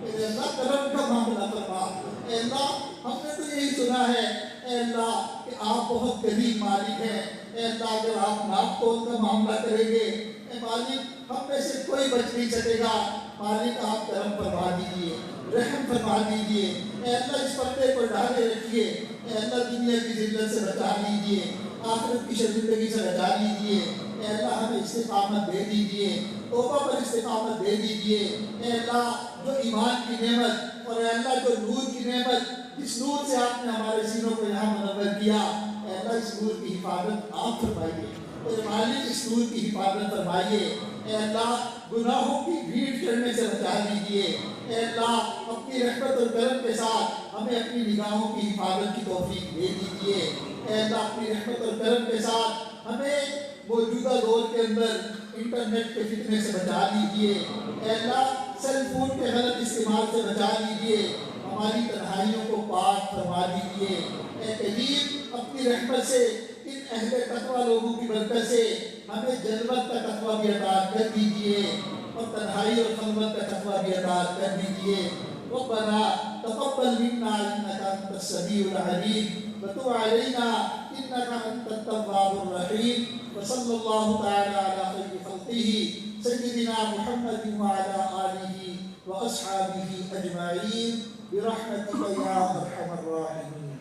اے اللہ کرم کا معاملہ فرما، اے اللہ ہم نے تو یہی سنا ہے اے اللہ کہ آپ بہت قریب مالک ہیں، اے اللہ اگر آپ ناپ تول کا معاملہ کریں گے اے مالک ہم میں سے کوئی بچ نہیں سکے گا، مالک آپ کرم فرما دیجئے، رحم فرما دیجئے، اے اللہ اس پردے کو ڈھالے رکھیے، اے اللہ دنیا کی ذلت سے بچا لیجئے، آخرت کی شرمندگی سے بچا لیجئے، اے اللہ ہمیں استقامت دے دیجئے، توبہ پر استقامت دے دیجئے، اے اللہ جو ایمان کی نعمت اور اے اللہ جو نور کی نعمت جس نور سے آپ نے ہمارے سینوں کو یہاں منور کیا، اے اللہ اس نور کی حفاظت آپ فرمائیے، اے مالک اس نور کی حفاظت فرمائیے، اے اللہ گناہوں کی بھیڑ چڑھنے سے بچا لیجئے، اے اللہ اپنی رحمت اور کرم کے ساتھ ہمیں اپنی نگاہوں کی حفاظت کی توفیق دے دیجئے، اے اللہ اپنی رحمت اور کرم کے ساتھ ہمیں موجودہ دور کے اندر انٹرنیٹ کے فتنے سے بچا لیجئے، اے اللہ سیل فون کے غلط استعمال سے بچا لیجئے، ہماری تنہائیوں کو پاک فرما دیجئے، اے کریم اپنی رحمت سے ان اہل تقوی لوگوں کی برکت سے ہمیں جنت کا تقوی بھی عطا کر دیجئے اور تنہائی اور خلوت کا تقوی بھی عطا کر دیجئے۔ ربنا تقبل منا انك انت السميع العليم وتب علينا انك انت التواب الرحيم وصلى الله تعالى على خير خلقه سيدنا محمد وعلى آله وأصحابه أجمعين برحمتك يا أرحم الراحمين۔